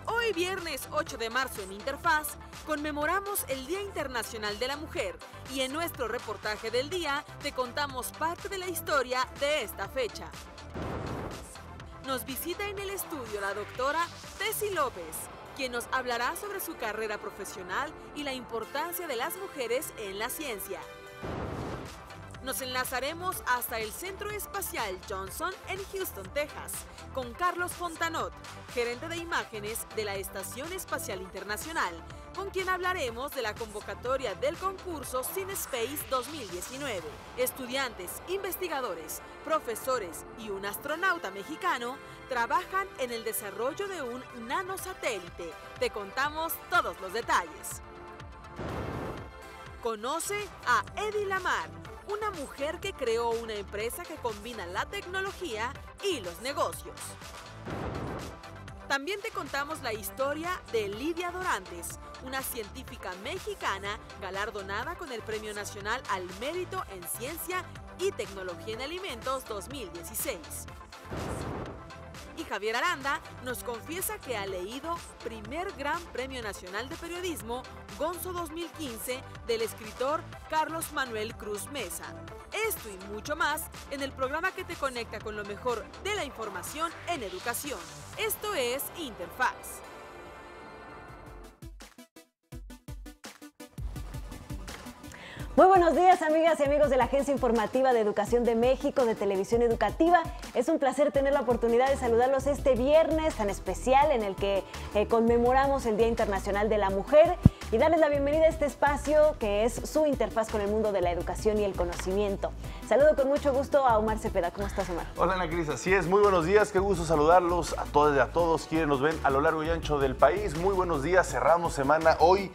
Hoy viernes 8 de marzo en Interfaz conmemoramos el Día Internacional de la Mujer y en nuestro reportaje del día te contamos parte de la historia de esta fecha. Nos visita en el estudio la doctora Tessy López, quien nos hablará sobre su carrera profesional y la importancia de las mujeres en la ciencia. Nos enlazaremos hasta el Centro Espacial Johnson en Houston, Texas, con Carlos Fontanot, gerente de imágenes de la Estación Espacial Internacional, con quien hablaremos de la convocatoria del concurso CineSpace 2019. Estudiantes, investigadores, profesores y un astronauta mexicano trabajan en el desarrollo de un nanosatélite. Te contamos todos los detalles. Conoce a Eddie Lamar, una mujer que creó una empresa que combina la tecnología y los negocios. También te contamos la historia de Lidia Dorantes, una científica mexicana galardonada con el Premio Nacional al Mérito en Ciencia y Tecnología en Alimentos 2016. Y Javier Aranda nos confiesa que ha leído Primer Gran Premio Nacional de Periodismo Gonzo 2015 del escritor Carlos Manuel Cruz Mesa. Esto y mucho más en el programa que te conecta con lo mejor de la información en educación. Esto es Interfaz. Muy buenos días, amigas y amigos de la Agencia Informativa de Educación de México, de Televisión Educativa. Es un placer tener la oportunidad de saludarlos este viernes tan especial en el que conmemoramos el Día Internacional de la Mujer y darles la bienvenida a este espacio que es su interfaz con el mundo de la educación y el conocimiento. Saludo con mucho gusto a Omar Cepeda. ¿Cómo estás, Omar? Hola, Ana Cris. Así es. Muy buenos días. Qué gusto saludarlos a todas y a todos quienes nos ven a lo largo y ancho del país. Muy buenos días. Cerramos semana hoy.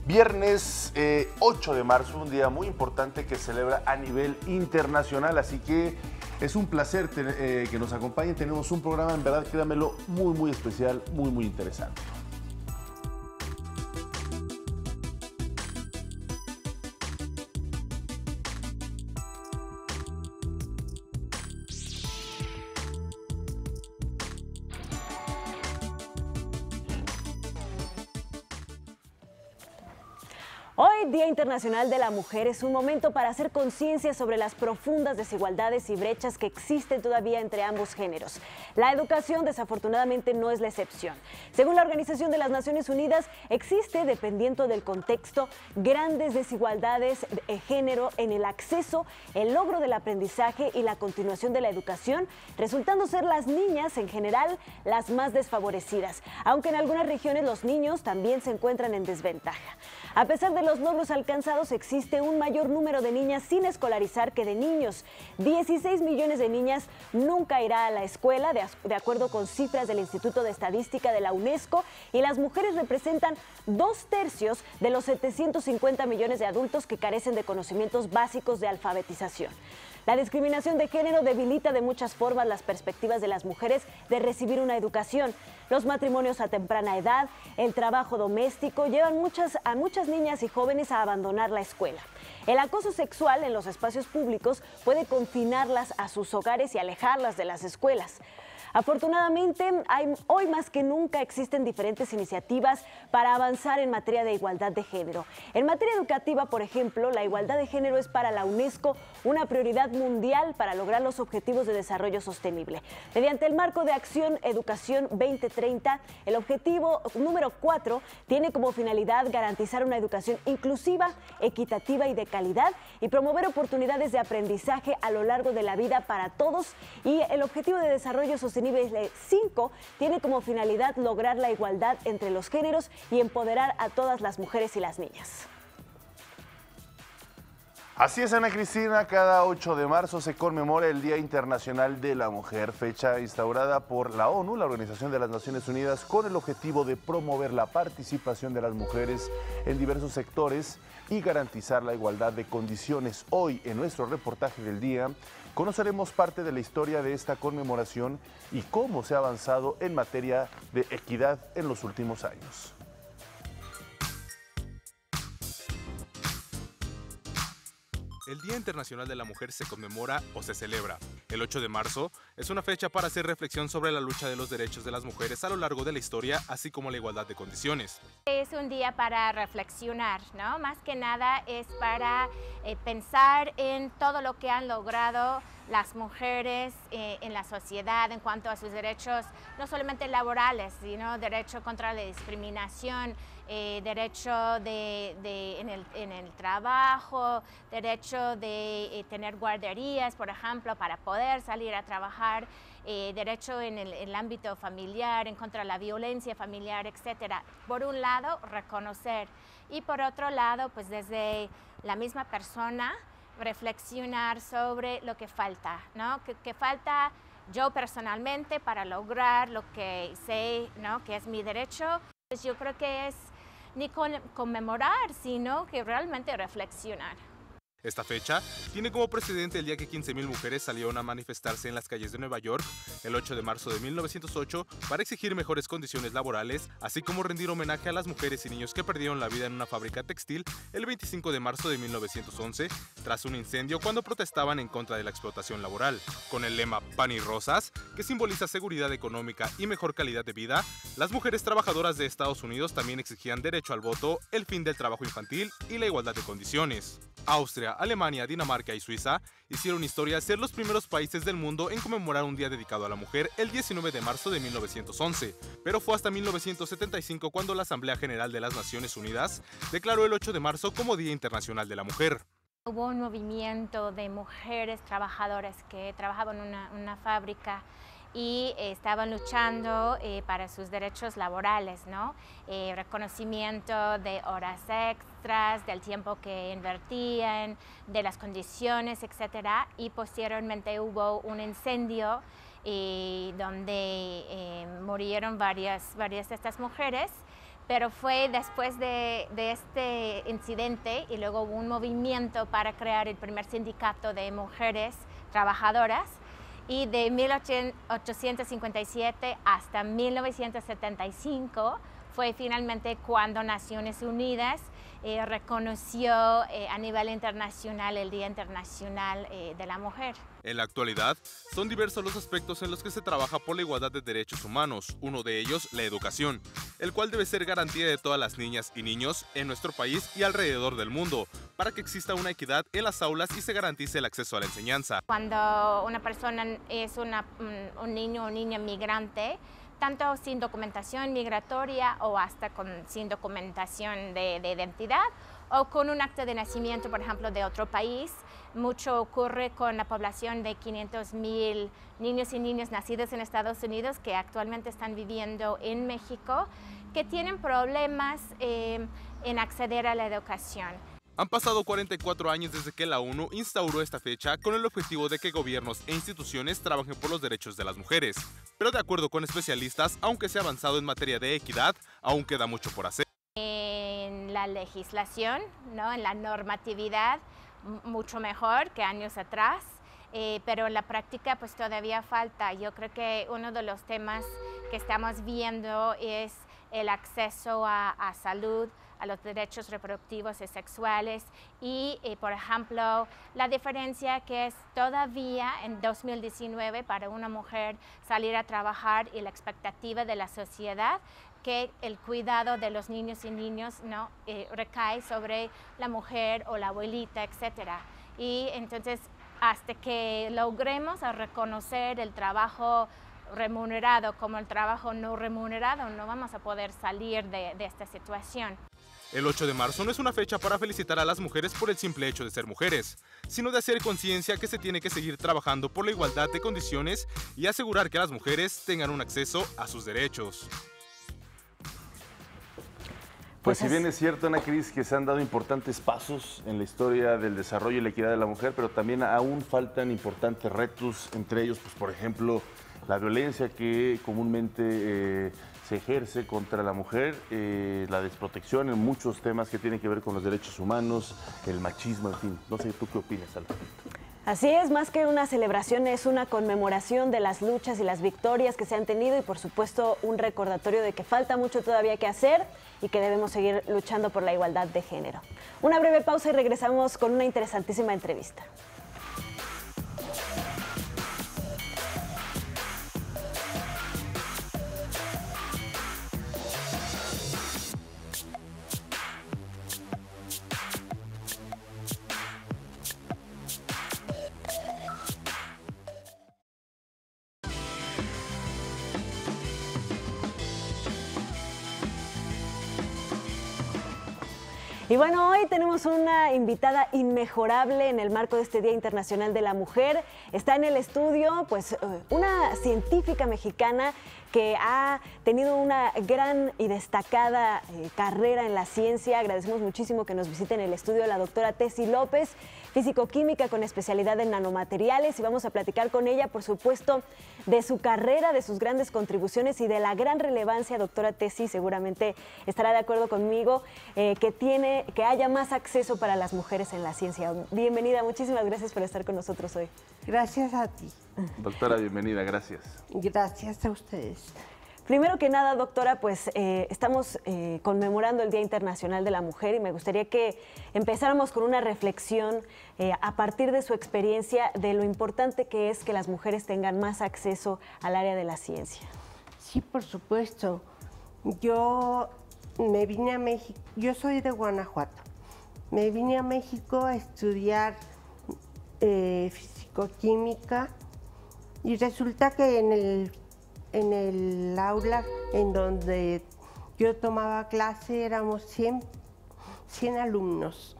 Viernes 8 de marzo, un día muy importante que se celebra a nivel internacional, así que es un placer que nos acompañen. Tenemos un programa, en verdad, créanmelo, muy especial, muy interesante. Hoy, Día Internacional de la Mujer, es un momento para hacer conciencia sobre las profundas desigualdades y brechas que existen todavía entre ambos géneros. La educación, desafortunadamente, no es la excepción. Según la Organización de las Naciones Unidas, existe, dependiendo del contexto, grandes desigualdades de género en el acceso, el logro del aprendizaje y la continuación de la educación, resultando ser las niñas, en general, las más desfavorecidas, aunque en algunas regiones los niños también se encuentran en desventaja. A pesar de los logros alcanzados, existe un mayor número de niñas sin escolarizar que de niños. 16 millones de niñas nunca irán a la escuela, de acuerdo con cifras del Instituto de Estadística de la UNESCO, y las mujeres representan 2/3 de los 750 millones de adultos que carecen de conocimientos básicos de alfabetización. La discriminación de género debilita de muchas formas las perspectivas de las mujeres de recibir una educación. Los matrimonios a temprana edad, el trabajo doméstico llevan a muchas niñas y jóvenes a abandonar la escuela. El acoso sexual en los espacios públicos puede confinarlas a sus hogares y alejarlas de las escuelas. Afortunadamente, hoy más que nunca existen diferentes iniciativas para avanzar en materia de igualdad de género. En materia educativa, por ejemplo, la igualdad de género es para la UNESCO una prioridad mundial para lograr los objetivos de desarrollo sostenible. Mediante el marco de acción Educación 2030, el objetivo número 4 tiene como finalidad garantizar una educación inclusiva, equitativa y de calidad y promover oportunidades de aprendizaje a lo largo de la vida para todos, y el objetivo de desarrollo sostenible 5 tiene como finalidad lograr la igualdad entre los géneros y empoderar a todas las mujeres y las niñas. Así es, Ana Cristina, cada 8 de marzo se conmemora el Día Internacional de la Mujer, fecha instaurada por la ONU, la Organización de las Naciones Unidas, con el objetivo de promover la participación de las mujeres en diversos sectores y garantizar la igualdad de condiciones. Hoy, en nuestro reportaje del día, conoceremos parte de la historia de esta conmemoración y cómo se ha avanzado en materia de equidad en los últimos años. el Día Internacional de la Mujer se conmemora o se celebra. El 8 de marzo es una fecha para hacer reflexión sobre la lucha de los derechos de las mujeres a lo largo de la historia, así como la igualdad de condiciones. Es un día para reflexionar, ¿no? Más que nada es para pensar en todo lo que han logrado las mujeres en la sociedad en cuanto a sus derechos, no solamente laborales, sino derecho contra la discriminación, derecho en el trabajo, derecho de tener guarderías, por ejemplo, para poder salir a trabajar, derecho en el ámbito familiar, en contra de la violencia familiar, etc. Por un lado, reconocer, y por otro lado, pues desde la misma persona, reflexionar sobre lo que falta, ¿no? ¿Qué falta yo personalmente para lograr lo que sé, ¿no? Que es mi derecho? Pues yo creo que es ni conmemorar, sino que realmente reflexionar. Esta fecha tiene como precedente el día que 15.000 mujeres salieron a manifestarse en las calles de Nueva York el 8 de marzo de 1908 para exigir mejores condiciones laborales, así como rendir homenaje a las mujeres y niños que perdieron la vida en una fábrica textil el 25 de marzo de 1911 tras un incendio cuando protestaban en contra de la explotación laboral. Con el lema Pan y Rosas, que simboliza seguridad económica y mejor calidad de vida, las mujeres trabajadoras de Estados Unidos también exigían derecho al voto, el fin del trabajo infantil y la igualdad de condiciones. Austria, Alemania, Dinamarca y Suiza hicieron historia al ser los primeros países del mundo en conmemorar un día dedicado a la mujer el 19 de marzo de 1911, pero fue hasta 1975 cuando la Asamblea General de las Naciones Unidas declaró el 8 de marzo como Día Internacional de la Mujer. Hubo un movimiento de mujeres trabajadoras que trabajaban en una fábrica y estaban luchando para sus derechos laborales, ¿no? Reconocimiento de horas extras, del tiempo que invertían, de las condiciones, etcétera. Y posteriormente hubo un incendio donde murieron varias de estas mujeres, pero fue después de este incidente y luego hubo un movimiento para crear el primer sindicato de mujeres trabajadoras. Y de 1857 hasta 1975 fue finalmente cuando Naciones Unidas reconoció a nivel internacional el Día Internacional de la Mujer. En la actualidad, son diversos los aspectos en los que se trabaja por la igualdad de derechos humanos, uno de ellos la educación, el cual debe ser garantía de todas las niñas y niños en nuestro país y alrededor del mundo, para que exista una equidad en las aulas y se garantice el acceso a la enseñanza. Cuando una persona es un niño o niña migrante, tanto sin documentación migratoria o hasta sin documentación de identidad o con un acta de nacimiento, por ejemplo, de otro país. Mucho ocurre con la población de 500,000 niños y niñas nacidos en Estados Unidos que actualmente están viviendo en México, que tienen problemas en acceder a la educación. Han pasado 44 años desde que la ONU instauró esta fecha con el objetivo de que gobiernos e instituciones trabajen por los derechos de las mujeres. Pero de acuerdo con especialistas, aunque se ha avanzado en materia de equidad, aún queda mucho por hacer. En la legislación, ¿no? En la normatividad, mucho mejor que años atrás, pero en la práctica pues todavía falta. Yo creo que uno de los temas que estamos viendo es el acceso a salud, a los derechos reproductivos y sexuales y, por ejemplo, la diferencia que es todavía en 2019 para una mujer salir a trabajar y la expectativa de la sociedad que el cuidado de los niños y niños no recae sobre la mujer o la abuelita, etcétera. Y entonces, hasta que logremos reconocer el trabajo remunerado como el trabajo no remunerado, no vamos a poder salir de esta situación. El 8 de marzo no es una fecha para felicitar a las mujeres por el simple hecho de ser mujeres, sino de hacer conciencia que se tiene que seguir trabajando por la igualdad de condiciones y asegurar que las mujeres tengan un acceso a sus derechos. Pues si bien es cierto, Ana Cris, que se han dado importantes pasos en la historia del desarrollo y la equidad de la mujer, pero también aún faltan importantes retos, entre ellos, pues por ejemplo, la violencia que comúnmente se ejerce contra la mujer, la desprotección en muchos temas que tienen que ver con los derechos humanos, el machismo, en fin. No sé, ¿tú qué opinas al respecto? Así es, más que una celebración, es una conmemoración de las luchas y las victorias que se han tenido y por supuesto un recordatorio de que falta mucho todavía que hacer y que debemos seguir luchando por la igualdad de género. Una breve pausa y regresamos con una interesantísima entrevista. Y bueno, hoy tenemos una invitada inmejorable en el marco de este Día Internacional de la Mujer. Está en el estudio, pues, una científica mexicana que ha tenido una gran y destacada carrera en la ciencia. Agradecemos muchísimo que nos visite en el estudio la doctora Tessy López, físico-química con especialidad en nanomateriales, y vamos a platicar con ella, por supuesto, de su carrera, de sus grandes contribuciones y de la gran relevancia. Doctora Tessy seguramente estará de acuerdo conmigo, que haya más acceso para las mujeres en la ciencia. Bienvenida, muchísimas gracias por estar con nosotros hoy. Gracias a ti. Doctora, bienvenida, gracias. Gracias a ustedes. Primero que nada, doctora, pues estamos conmemorando el Día Internacional de la Mujer y me gustaría que empezáramos con una reflexión a partir de su experiencia de lo importante que es que las mujeres tengan más acceso al área de la ciencia. Sí, por supuesto. Yo me vine a México, yo soy de Guanajuato. Me vine a México a estudiar físico-química y resulta que en el aula en donde yo tomaba clase éramos 100 alumnos.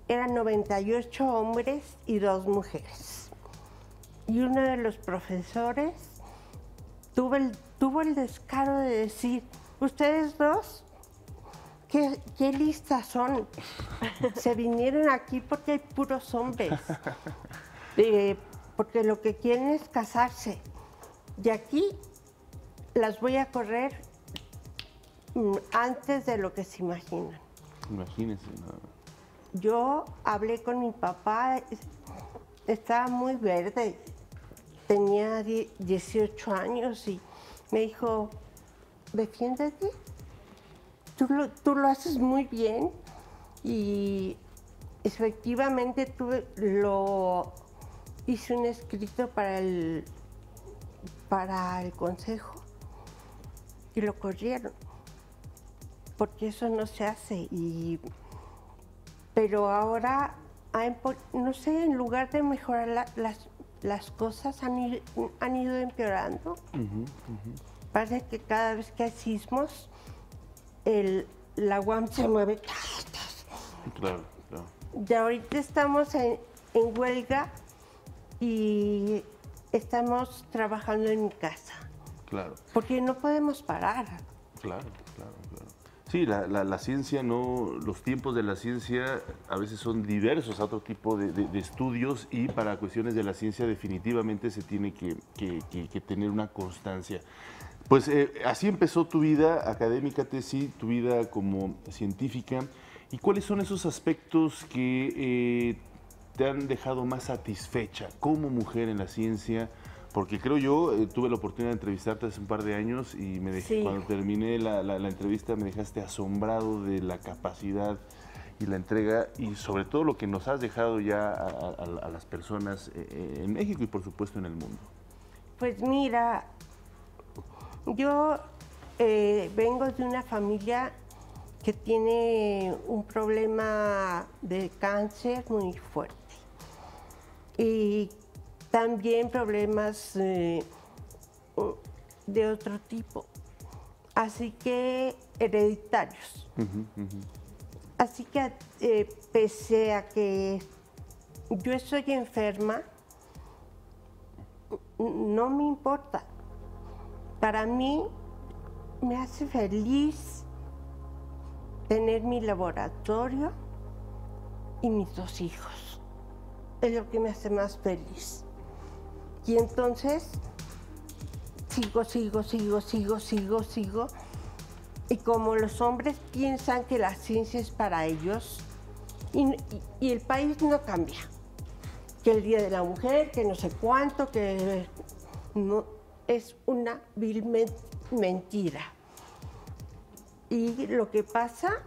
Eran 98 hombres y 2 mujeres. Y uno de los profesores tuvo el descaro de decir: ustedes dos, ¿qué listas son? Se vinieron aquí porque hay puros hombres. Porque lo que quieren es casarse. Y aquí las voy a correr antes de lo que se imaginan. Imagínense. ¿No? Yo hablé con mi papá, estaba muy verde, tenía 18 años y me dijo: defiéndete, tú lo haces muy bien. Y efectivamente hice un escrito para el consejo y lo corrieron, porque eso no se hace. Pero ahora, no sé, en lugar de mejorar las cosas han ido empeorando. Parece que cada vez que hay sismos, la UAM se mueve. Claro, claro. Y ahorita estamos en huelga y estamos trabajando en mi casa. Claro. Porque no podemos parar. Claro. Sí, la ciencia los tiempos de la ciencia a veces son diversos a otro tipo de estudios, y para cuestiones de la ciencia definitivamente se tiene que tener una constancia. Pues así empezó tu vida académica, Tessy, tu vida como científica. ¿Y cuáles son esos aspectos que te han dejado más satisfecha como mujer en la ciencia? Porque creo yo, tuve la oportunidad de entrevistarte hace un par de años y Sí. Cuando terminé la entrevista me dejaste asombrado de la capacidad y la entrega, y sobre todo lo que nos has dejado ya a las personas en México y por supuesto en el mundo. Pues mira, yo vengo de una familia que tiene un problema de cáncer muy fuerte y también problemas de otro tipo, así que hereditarios. Así que pese a que yo estoy enferma, no me importa. Para mí me hace feliz tener mi laboratorio y mis 2 hijos. Es lo que me hace más feliz. Y entonces sigo. Y como los hombres piensan que la ciencia es para ellos, y el país no cambia. que el Día de la Mujer, que no sé cuánto, que no, es una vil mentira. Y lo que pasa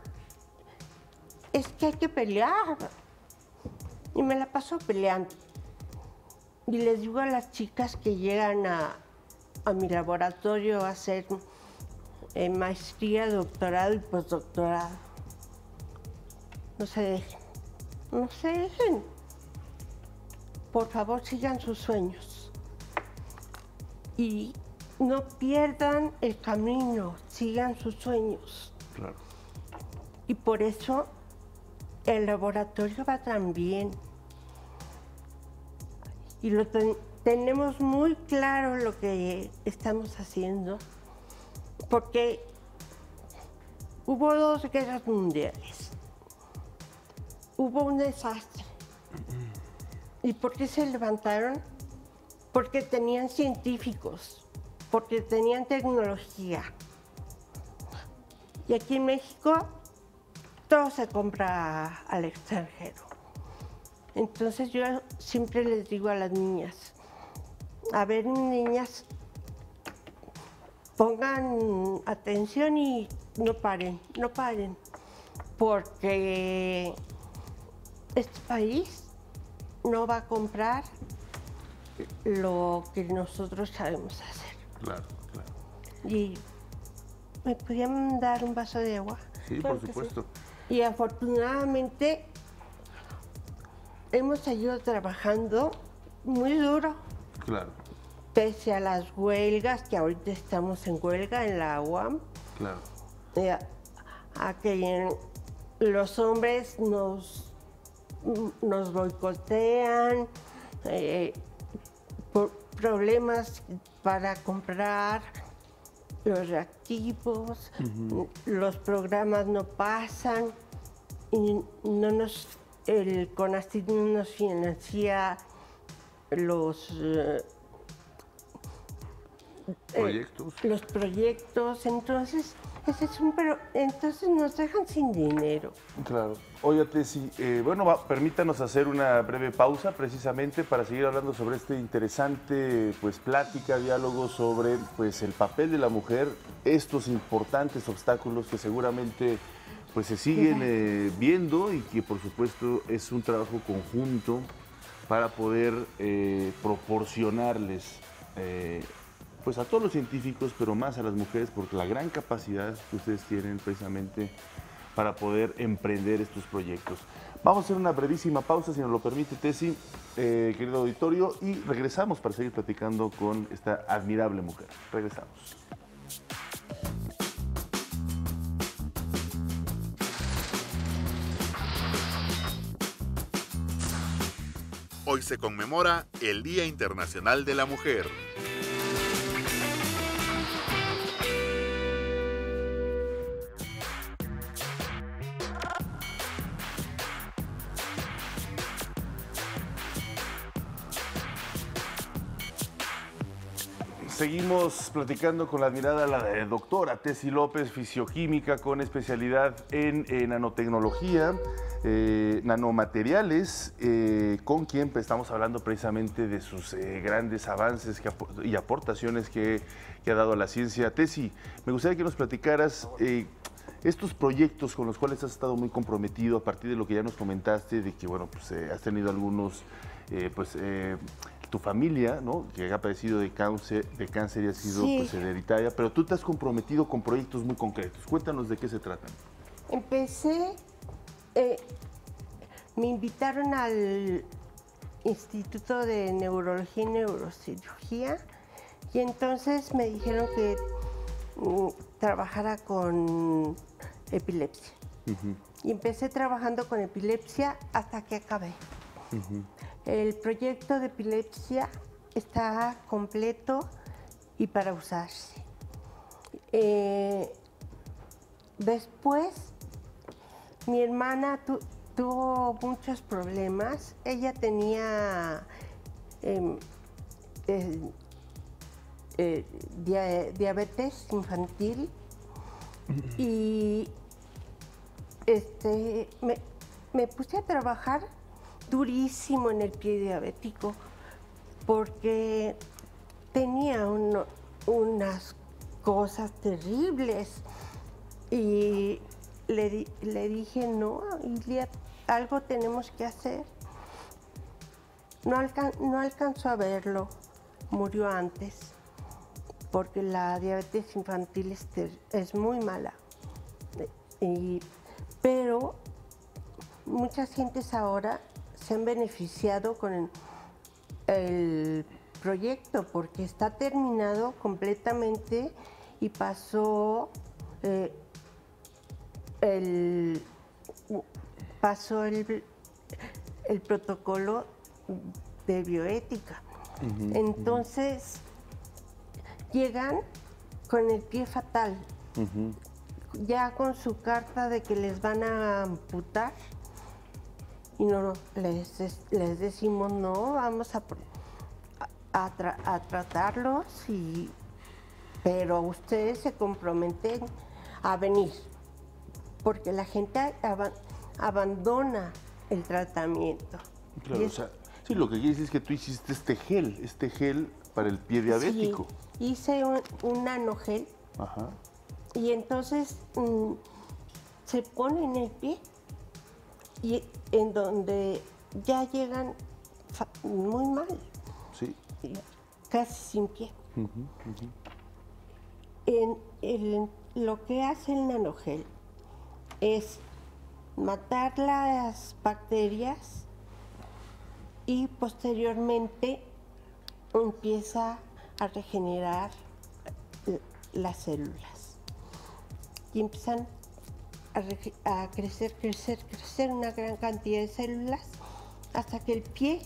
es que hay que pelear. Y me la paso peleando. Y les digo a las chicas que llegan a mi laboratorio a hacer maestría, doctorado y postdoctorado. No se dejen, no se dejen. Por favor, sigan sus sueños. Y no pierdan el camino, sigan sus sueños. Claro. Y por eso el laboratorio va tan bien. Y tenemos muy claro lo que estamos haciendo, porque hubo 2 guerras mundiales, hubo un desastre. ¿Y por qué se levantaron? Porque tenían científicos, porque tenían tecnología. Y aquí en México todo se compra al extranjero. Entonces yo siempre les digo a las niñas, a ver, niñas, pongan atención y no paren, porque este país no va a comprar lo que nosotros sabemos hacer. Claro, claro. Y ¿me podían dar un vaso de agua? Sí, Claro por que supuesto. Y afortunadamente hemos seguido trabajando muy duro, Claro, pese a las huelgas, que ahorita estamos en huelga en la UAM, claro. a que los hombres nos boicotean, por problemas para comprar los reactivos, los programas no pasan y el CONACYT no nos financia los proyectos, entonces ese es entonces nos dejan sin dinero. Claro. Oye, Tessy, permítanos hacer una breve pausa precisamente para seguir hablando sobre este interesante plática, diálogo sobre el papel de la mujer, estos importantes obstáculos que seguramente se siguen viendo y que por supuesto es un trabajo conjunto para poder proporcionarles a todos los científicos, pero más a las mujeres, por la gran capacidad que ustedes tienen precisamente para poder emprender estos proyectos. Vamos a hacer una brevísima pausa, si nos lo permite, Tessy, querido auditorio, y regresamos para seguir platicando con esta admirable mujer. Regresamos. Hoy se conmemora el Día Internacional de la Mujer. Seguimos platicando con la admirada la doctora Tessy López, fisioquímica con especialidad en nanotecnología, nanomateriales, con quien estamos hablando precisamente de sus grandes avances y aportaciones que ha dado a la ciencia. Tessy, me gustaría que nos platicaras estos proyectos con los cuales has estado muy comprometido a partir de lo que ya nos comentaste, de que has tenido algunos, tu familia, ¿no?, que ha padecido de cáncer y ha sido hereditaria, pero tú te has comprometido con proyectos muy concretos. Cuéntanos de qué se tratan. Empecé, me invitaron al Instituto de Neurología y Neurocirugía y entonces me dijeron que trabajara con epilepsia. Y empecé trabajando con epilepsia hasta que acabé. El proyecto de epilepsia está completo y para usarse. Después, mi hermana tuvo muchos problemas. Ella tenía diabetes infantil y me puse a trabajar durísimo en el pie diabético porque tenía unas cosas terribles y le dije, no, Ilia, algo tenemos que hacer. No alcanzó a verlo, murió antes, porque la diabetes infantil es muy mala. Pero muchas gentes ahora se han beneficiado con el proyecto porque está terminado completamente y pasó el protocolo de bioética. Entonces llegan con el pie fatal, ya con su carta de que les van a amputar y no les decimos no, vamos a tratarlos, pero ustedes se comprometen a venir, porque la gente abandona el tratamiento. Claro, o sea, sí, lo que quiere decir es que tú hiciste este gel para el pie diabético. Sí, hice un nanogel. Ajá. Y entonces se pone en el pie y en donde ya llegan muy mal, Sí. casi sin pie. Lo que hace el nanogel es matar las bacterias y posteriormente empieza a regenerar las células y empiezan a crecer una gran cantidad de células hasta que el pie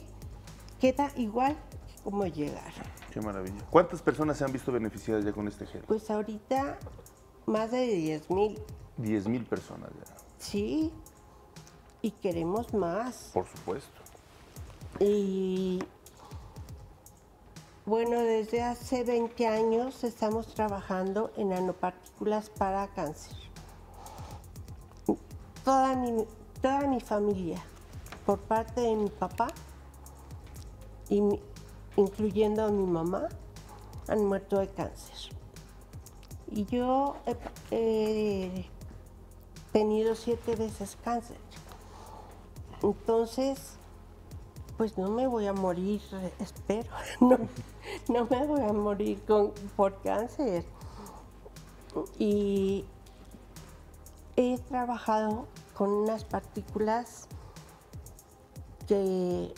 queda igual como llegaron. Qué maravilla. ¿Cuántas personas se han visto beneficiadas ya con este gel? Pues ahorita más de 10,000. 10,000 personas ya. Sí, y queremos más. Por supuesto. Y bueno, desde hace 20 años estamos trabajando en nanopartículas para cáncer. Toda mi familia, por parte de mi papá, incluyendo a mi mamá, han muerto de cáncer. Y yo he tenido 7 veces cáncer. Entonces, pues no me voy a morir, espero, no me voy a morir por cáncer. Y he trabajado con unas partículas que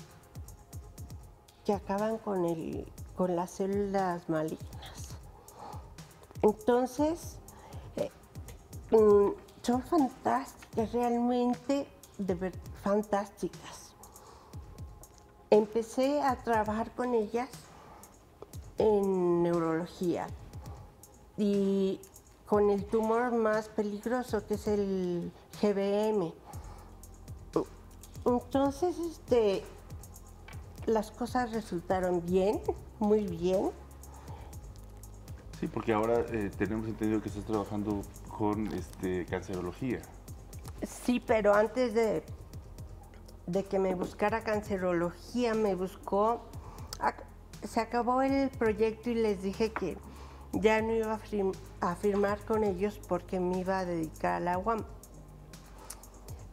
acaban con las células malignas. Entonces, son fantásticas, realmente fantásticas. Empecé a trabajar con ellas en neurología y con el tumor más peligroso, que es el GBM. Entonces, las cosas resultaron bien, muy bien. Sí, porque ahora tenemos entendido que estás trabajando con cancerología. Sí, pero antes de que me buscara cancerología, se acabó el proyecto y les dije que ya no iba a firmar con ellos porque me iba a dedicar a la UAM.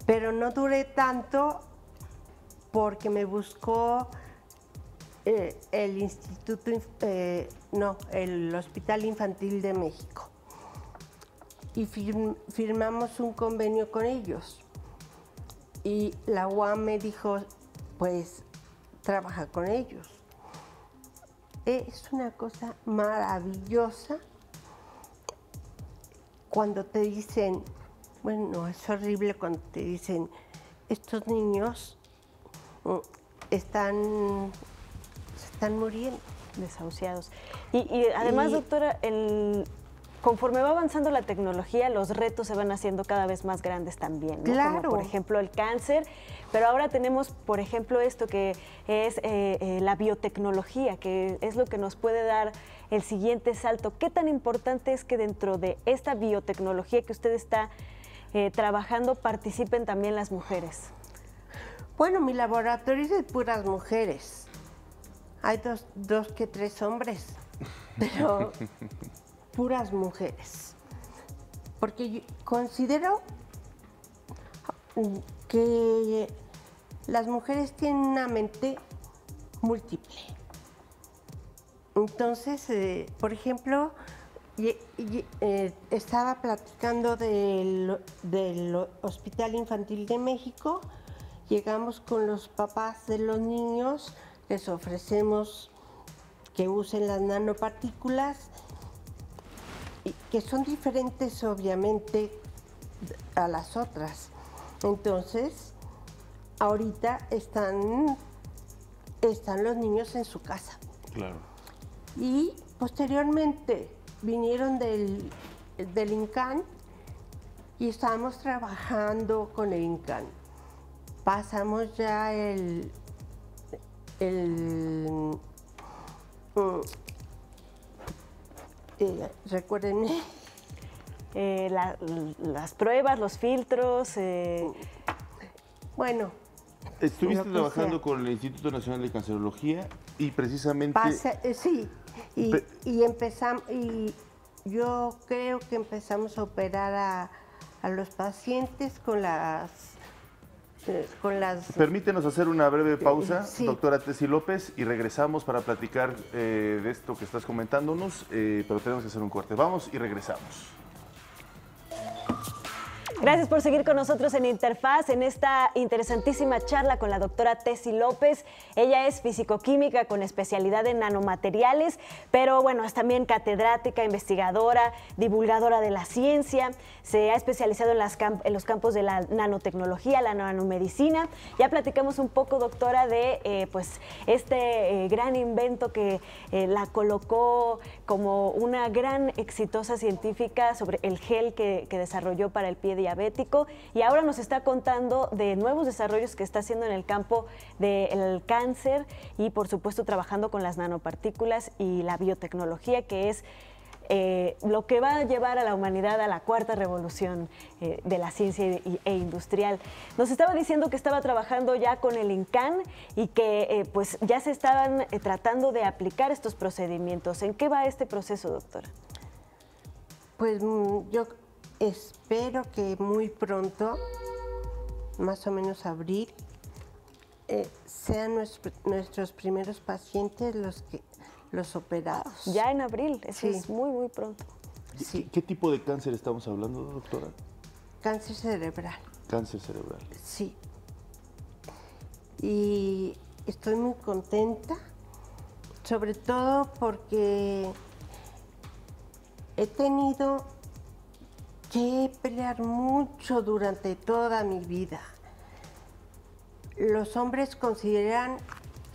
Pero no duré tanto porque me buscó el Hospital Infantil de México y firmamos un convenio con ellos. Y la UAM me dijo, pues, trabaja con ellos. Es una cosa maravillosa cuando te dicen, bueno, es horrible cuando te dicen, estos niños se están muriendo. Desahuciados. Y además, doctora, conforme va avanzando la tecnología, los retos se van haciendo cada vez más grandes también, ¿no? Claro. Como por ejemplo el cáncer, pero ahora tenemos, por ejemplo, esto que es la biotecnología, que es lo que nos puede dar el siguiente salto. ¿Qué tan importante es que dentro de esta biotecnología que usted está trabajando participen también las mujeres? Bueno, mi laboratorio es de puras mujeres. Hay dos que tres hombres, pero puras mujeres. Porque yo considero que las mujeres tienen una mente múltiple. Entonces, por ejemplo, estaba platicando del Hospital Infantil de México. Llegamos con los papás de los niños, les ofrecemos que usen las nanopartículas, que son diferentes obviamente a las otras. Entonces, ahorita están los niños en su casa. Claro. Y posteriormente vinieron del INCAN y estábamos trabajando con el INCAN. Pasamos ya recuérdenme. Las pruebas, los filtros. Bueno. Estuviste trabajando con el Instituto Nacional de Cancerología y precisamente... sí, y empezamos, y yo creo que empezamos a operar a los pacientes con las... Permítenos hacer una breve pausa, sí. Doctora Tessy López, y regresamos para platicar de esto que estás comentándonos, pero tenemos que hacer un corte. Vamos y regresamos. Gracias por seguir con nosotros en Interfaz, en esta interesantísima charla con la doctora Tessy López. Ella es fisicoquímica con especialidad en nanomateriales, pero bueno, es también catedrática, investigadora, divulgadora de la ciencia. Se ha especializado en los campos de la nanotecnología, la nanomedicina. Ya platicamos un poco, doctora, de pues este gran invento que la colocó como una gran exitosa científica sobre el gel que desarrolló para el pie diabético, y ahora nos está contando de nuevos desarrollos que está haciendo en el campo del cáncer y por supuesto trabajando con las nanopartículas y la biotecnología, que es lo que va a llevar a la humanidad a la cuarta revolución de la ciencia e industrial. Nos estaba diciendo que estaba trabajando ya con el INCAN y que pues ya se estaban tratando de aplicar estos procedimientos. ¿En qué va este proceso, doctora? Pues yo espero que muy pronto, más o menos abril, sean nuestros primeros pacientes los operados. Ya en abril, eso sí. Es muy, muy pronto. Sí. ¿Qué tipo de cáncer estamos hablando, doctora? Cáncer cerebral. Cáncer cerebral. Sí. Y estoy muy contenta, sobre todo porque he tenido que pelear mucho durante toda mi vida. Los hombres consideran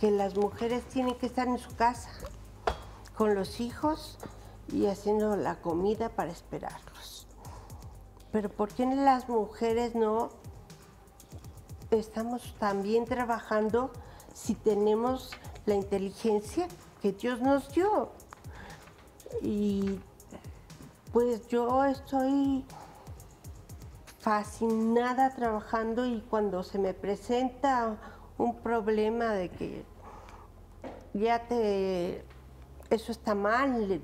que las mujeres tienen que estar en su casa con los hijos y haciendo la comida para esperarlos. Pero ¿por qué las mujeres no estamos también trabajando si tenemos la inteligencia que Dios nos dio? Y pues yo estoy fascinada trabajando, y cuando se me presenta un problema de que eso está mal,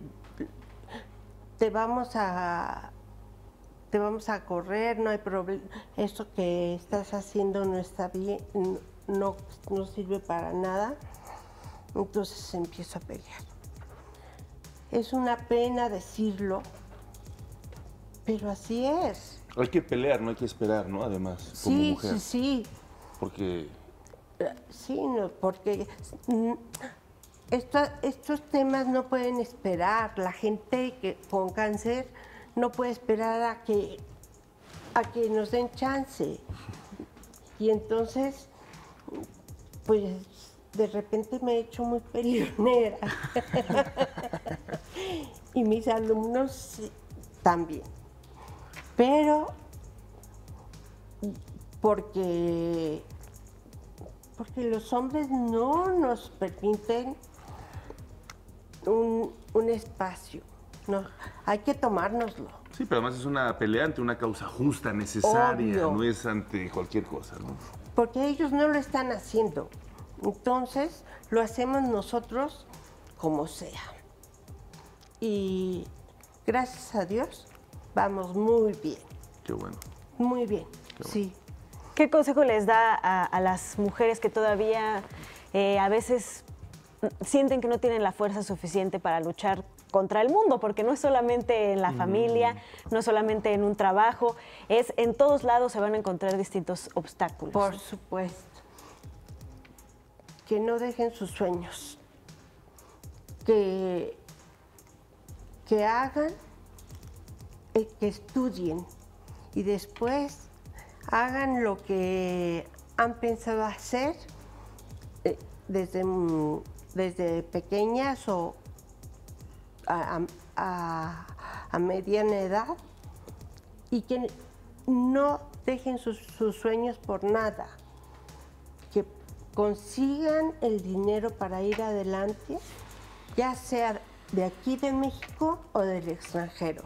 te vamos a correr, no hay problema, eso que estás haciendo no está bien, no sirve para nada, entonces empiezo a pelear. Es una pena decirlo, pero así es. Hay que pelear, no hay que esperar, ¿no? Además, como mujer. Sí. Porque... Sí, no, porque estos temas no pueden esperar. La gente con cáncer no puede esperar a que nos den chance. Y entonces, pues, de repente me he hecho muy peleonera. Y mis alumnos también. Pero porque los hombres no nos permiten un espacio. No, hay que tomárnoslo. Sí, pero además es una pelea ante una causa justa, necesaria, Obvio. no es ante cualquier cosa, ¿no? porque ellos no lo están haciendo. Entonces, lo hacemos nosotros como sea. Y gracias a Dios, vamos muy bien. Qué bueno. Muy bien, sí. ¿Qué consejo les da a las mujeres que todavía a veces sienten que no tienen la fuerza suficiente para luchar contra el mundo? Porque no es solamente en la familia, no es solamente en un trabajo, es en todos lados se van a encontrar distintos obstáculos. Por supuesto. Que no dejen sus sueños. Que hagan, que estudien y después hagan lo que han pensado hacer desde pequeñas o a mediana edad, y que no dejen sus sueños por nada, que consigan el dinero para ir adelante, ya sea de aquí de México o del extranjero.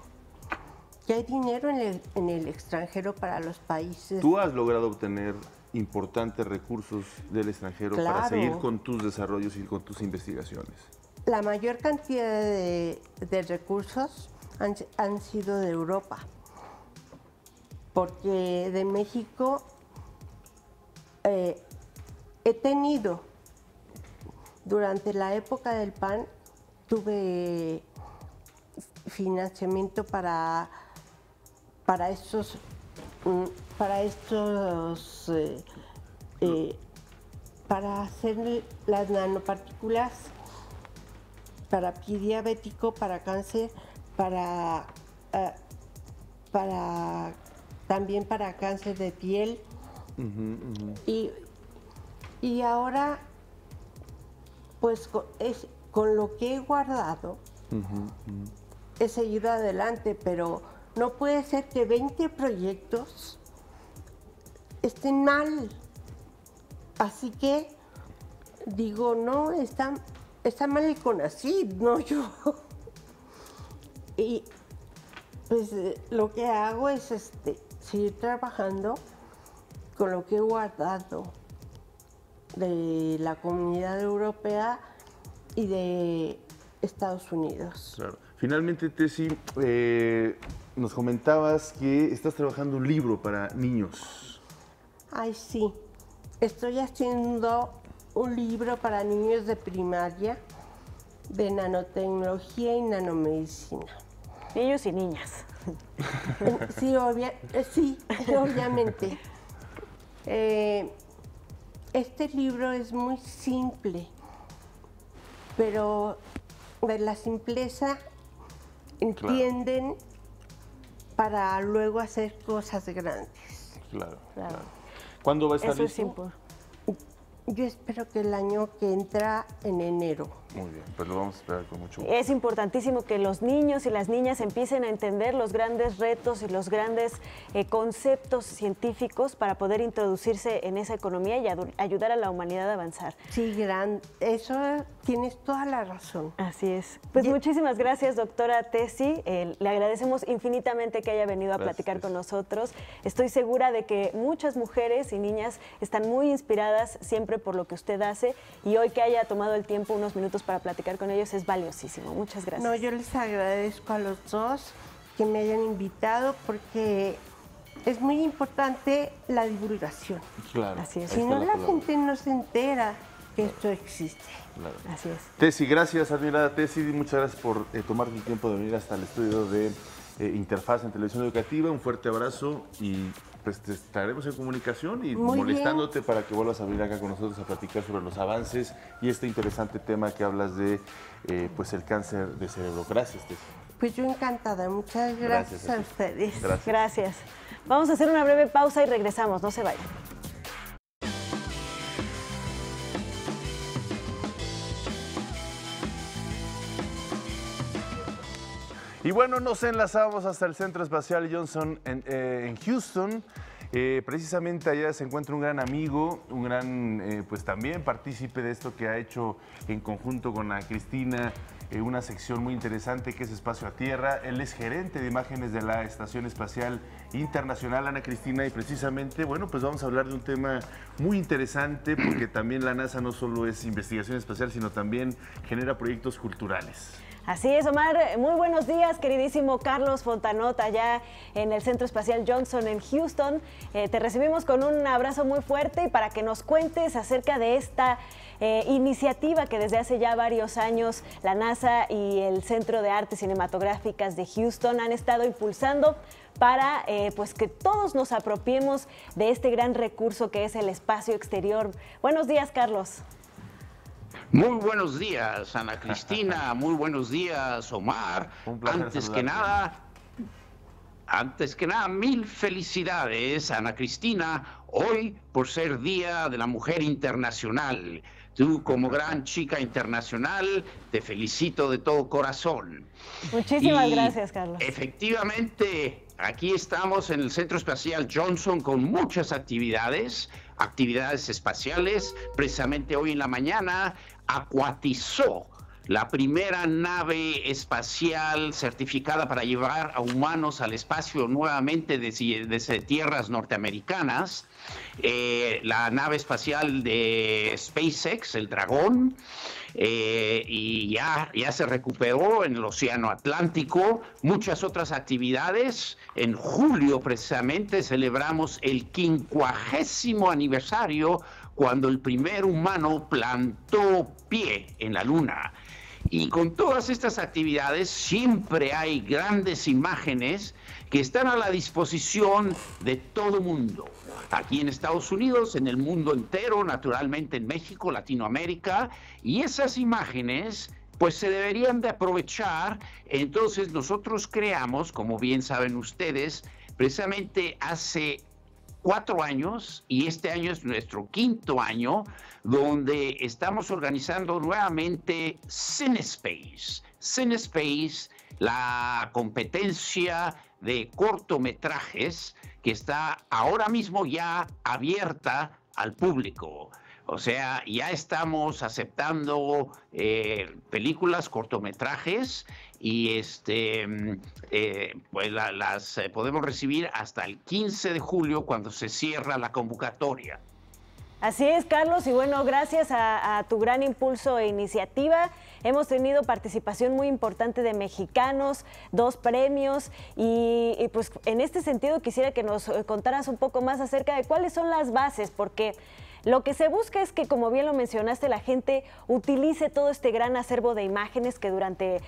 Que hay dinero en el extranjero para los países. Tú has logrado obtener importantes recursos del extranjero para seguir con tus desarrollos y con tus investigaciones. La mayor cantidad de recursos han sido de Europa, porque de México he tenido, durante la época del PAN, tuve financiamiento para hacer las nanopartículas para pie diabético, para cáncer, también para cáncer de piel. Y ahora, pues con lo que he guardado, he seguido adelante, pero no puede ser que 20 proyectos estén mal. Así que digo, no, está mal el CONACYT, no yo. Y pues lo que hago es seguir trabajando con lo que he guardado de la Comunidad Europea y de Estados Unidos. Claro. Finalmente, Tessy, nos comentabas que estás trabajando un libro para niños. Ay, sí. Estoy haciendo un libro para niños de primaria de nanotecnología y nanomedicina. Niños y niñas. Sí, obviamente. Este libro es muy simple, pero de la simpleza entienden para luego hacer cosas grandes. Claro. ¿Cuándo va a estar Eso listo? es importante. Yo espero que el año que entra, en enero. Muy bien, pues lo vamos a esperar con mucho gusto. Es importantísimo que los niños y las niñas empiecen a entender los grandes retos y los grandes conceptos científicos para poder introducirse en esa economía y ayudar a la humanidad a avanzar. Sí, eso tienes toda la razón. Así es. Pues muchísimas gracias, doctora Tessy. Le agradecemos infinitamente que haya venido a platicar con nosotros. Estoy segura de que muchas mujeres y niñas están muy inspiradas siempre por lo que usted hace, y hoy que haya tomado el tiempo, unos minutos para platicar con ellos, es valiosísimo. Muchas gracias. No, yo les agradezco a los dos que me hayan invitado, porque es muy importante la divulgación. Claro. Así es. Si no, la gente no se entera que esto existe. Claro. Así es. Tessy, gracias, admirada Tessy. Muchas gracias por tomarte el tiempo de venir hasta el estudio de Interfaz en Televisión Educativa. Un fuerte abrazo y pues te estaremos en comunicación y Muy molestándote para que vuelvas a venir acá con nosotros a platicar sobre los avances y este interesante tema que hablas de pues el cáncer de cerebro. Gracias, Tessy. Pues yo encantada. Muchas gracias a ti. ustedes. Gracias. Vamos a hacer una breve pausa y regresamos. No se vayan. Y bueno, nos enlazamos hasta el Centro Espacial Johnson en Houston. Precisamente allá se encuentra un gran amigo, un gran, pues también partícipe de esto que ha hecho en conjunto con Ana Cristina una sección muy interesante que es Espacio a Tierra. Él es gerente de imágenes de la Estación Espacial Internacional, Ana Cristina, y precisamente, bueno, pues vamos a hablar de un tema muy interesante porque también la NASA no solo es investigación espacial, sino también genera proyectos culturales. Así es, Omar. Muy buenos días, queridísimo Carlos Fontanota, allá en el Centro Espacial Johnson en Houston. Te recibimos con un abrazo muy fuerte y para que nos cuentes acerca de esta iniciativa que desde hace ya varios años la NASA y el Centro de Artes Cinematográficas de Houston han estado impulsando para pues que todos nos apropiemos de este gran recurso que es el espacio exterior. Buenos días, Carlos. Muy buenos días, Ana Cristina. Muy buenos días, Omar. Un placer Antes que nada, mil felicidades, Ana Cristina, hoy por ser Día de la Mujer Internacional. Tú, como gran chica internacional, te felicito de todo corazón. Muchísimas gracias, Carlos. Efectivamente, aquí estamos en el Centro Espacial Johnson con muchas actividades espaciales. Precisamente hoy en la mañana acuatizó la primera nave espacial certificada para llevar a humanos al espacio nuevamente desde tierras norteamericanas. La nave espacial de SpaceX, el Dragón, y ya se recuperó en el Océano Atlántico. Muchas otras actividades. En julio, precisamente, celebramos el 50º aniversario cuando el primer humano plantó pie en la Luna. Y con todas estas actividades siempre hay grandes imágenes que están a la disposición de todo el mundo. Aquí en Estados Unidos, en el mundo entero, naturalmente en México, Latinoamérica, y esas imágenes pues se deberían de aprovechar. Entonces nosotros creamos, como bien saben ustedes, precisamente hace 4 años, y este año es nuestro 5º año, donde estamos organizando nuevamente CineSpace. CineSpace, la competencia de cortometrajes que está ahora mismo ya abierta al público. O sea, ya estamos aceptando películas, cortometrajes, y pues las podemos recibir hasta el 15 de julio cuando se cierra la convocatoria. Así es, Carlos, y bueno, gracias a tu gran impulso e iniciativa, hemos tenido participación muy importante de mexicanos, 2 premios, y pues en este sentido quisiera que nos contaras un poco más acerca de cuáles son las bases, porque lo que se busca es que, como bien lo mencionaste, la gente utilice todo este gran acervo de imágenes que durante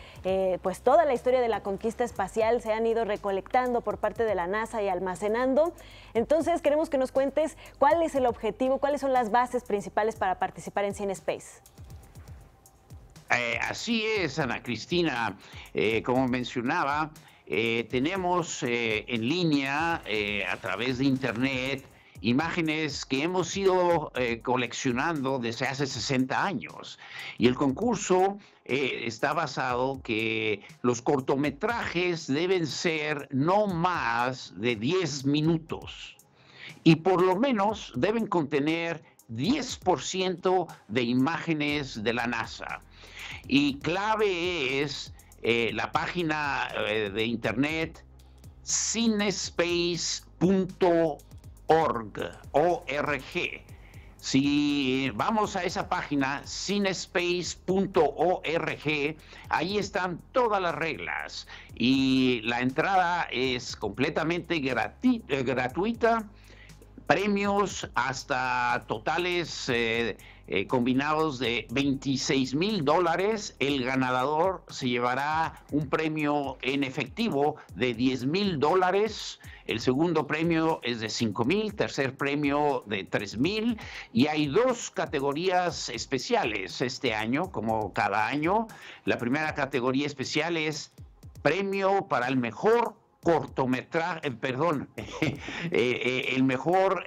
pues toda la historia de la conquista espacial se han ido recolectando por parte de la NASA y almacenando. Entonces queremos que nos cuentes cuál es el objetivo, cuáles son las bases principales para participar en CineSpace. Así es, Ana Cristina. Como mencionaba, tenemos en línea, a través de Internet, imágenes que hemos ido coleccionando desde hace 60 años. Y el concurso está basado que los cortometrajes deben ser no más de 10 minutos y por lo menos deben contener 10% de imágenes de la NASA. Y clave es la página de internet cinespace.org. Si vamos a esa página, cinespace.org, ahí están todas las reglas y la entrada es completamente gratuita, premios hasta totales combinados de $26,000. El ganador se llevará un premio en efectivo de $10,000. El segundo premio es de $5,000, tercer premio de $3,000, y hay 2 categorías especiales este año, como cada año. La primera categoría especial es premio para el mejor cortometraje, el mejor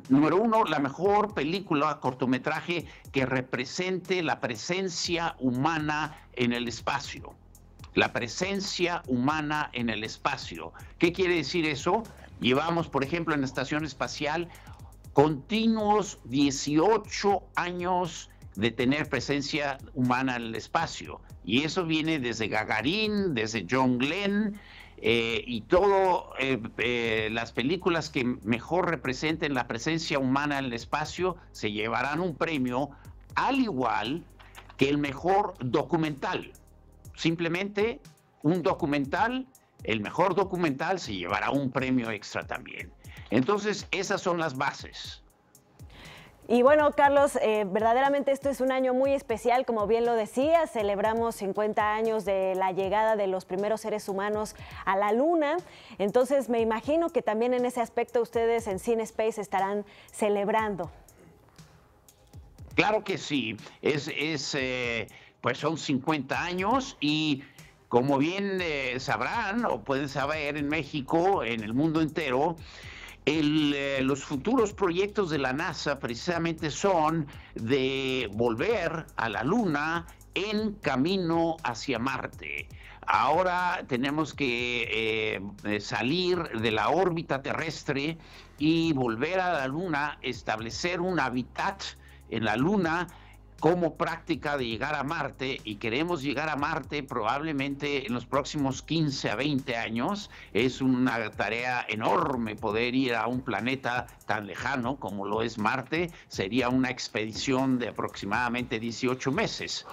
número 1, la mejor película cortometraje que represente la presencia humana en el espacio. La presencia humana en el espacio. ¿Qué quiere decir eso? Llevamos, por ejemplo, en la Estación Espacial continuos 18 años de tener presencia humana en el espacio. Y eso viene desde Gagarin, desde John Glenn, y todo las películas que mejor representen la presencia humana en el espacio se llevarán un premio, al igual que el mejor documental. Simplemente un documental, el mejor documental se llevará un premio extra también. Entonces, esas son las bases. Y bueno, Carlos, verdaderamente esto es un año muy especial, como bien lo decías, celebramos 50 años de la llegada de los primeros seres humanos a la Luna, entonces me imagino que también en ese aspecto ustedes en CineSpace estarán celebrando. Claro que sí, pues son 50 años y como bien sabrán o pueden saber en México, en el mundo entero, los futuros proyectos de la NASA precisamente son de volver a la Luna en camino hacia Marte. Ahora tenemos que salir de la órbita terrestre y volver a la Luna, establecer un hábitat en la Luna como práctica de llegar a Marte, y queremos llegar a Marte probablemente en los próximos 15 a 20 años. Es una tarea enorme poder ir a un planeta tan lejano como lo es Marte. Sería una expedición de aproximadamente 18 meses.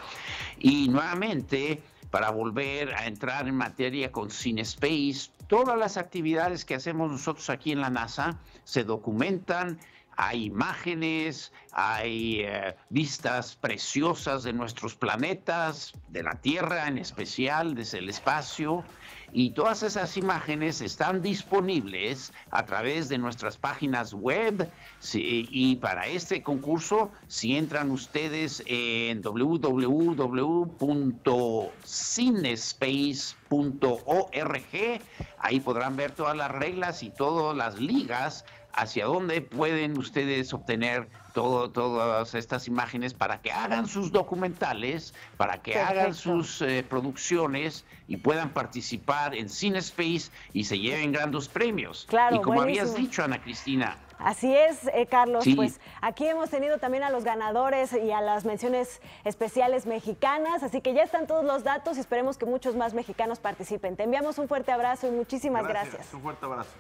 Y nuevamente, para volver a entrar en materia con CineSpace, todas las actividades que hacemos nosotros aquí en la NASA se documentan. Hay imágenes, hay vistas preciosas de nuestros planetas, de la Tierra en especial, desde el espacio, y todas esas imágenes están disponibles a través de nuestras páginas web. Sí, y para este concurso, si entran ustedes en www.cinespace.org, ahí podrán ver todas las reglas y todas las ligas hacia dónde pueden ustedes obtener todas estas imágenes para que hagan sus documentales, para que hagan sus producciones y puedan participar en CineSpace y se lleven grandes premios. Claro, y como buenísimo. habías dicho, Ana Cristina. Así es, Carlos, Sí. Pues aquí hemos tenido también a los ganadores y a las menciones especiales mexicanas, así que ya están todos los datos y esperemos que muchos más mexicanos participen. Te enviamos un fuerte abrazo y muchísimas gracias. Un fuerte abrazo.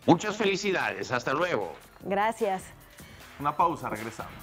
Muchas felicidades, hasta luego. Gracias. Una pausa, regresamos.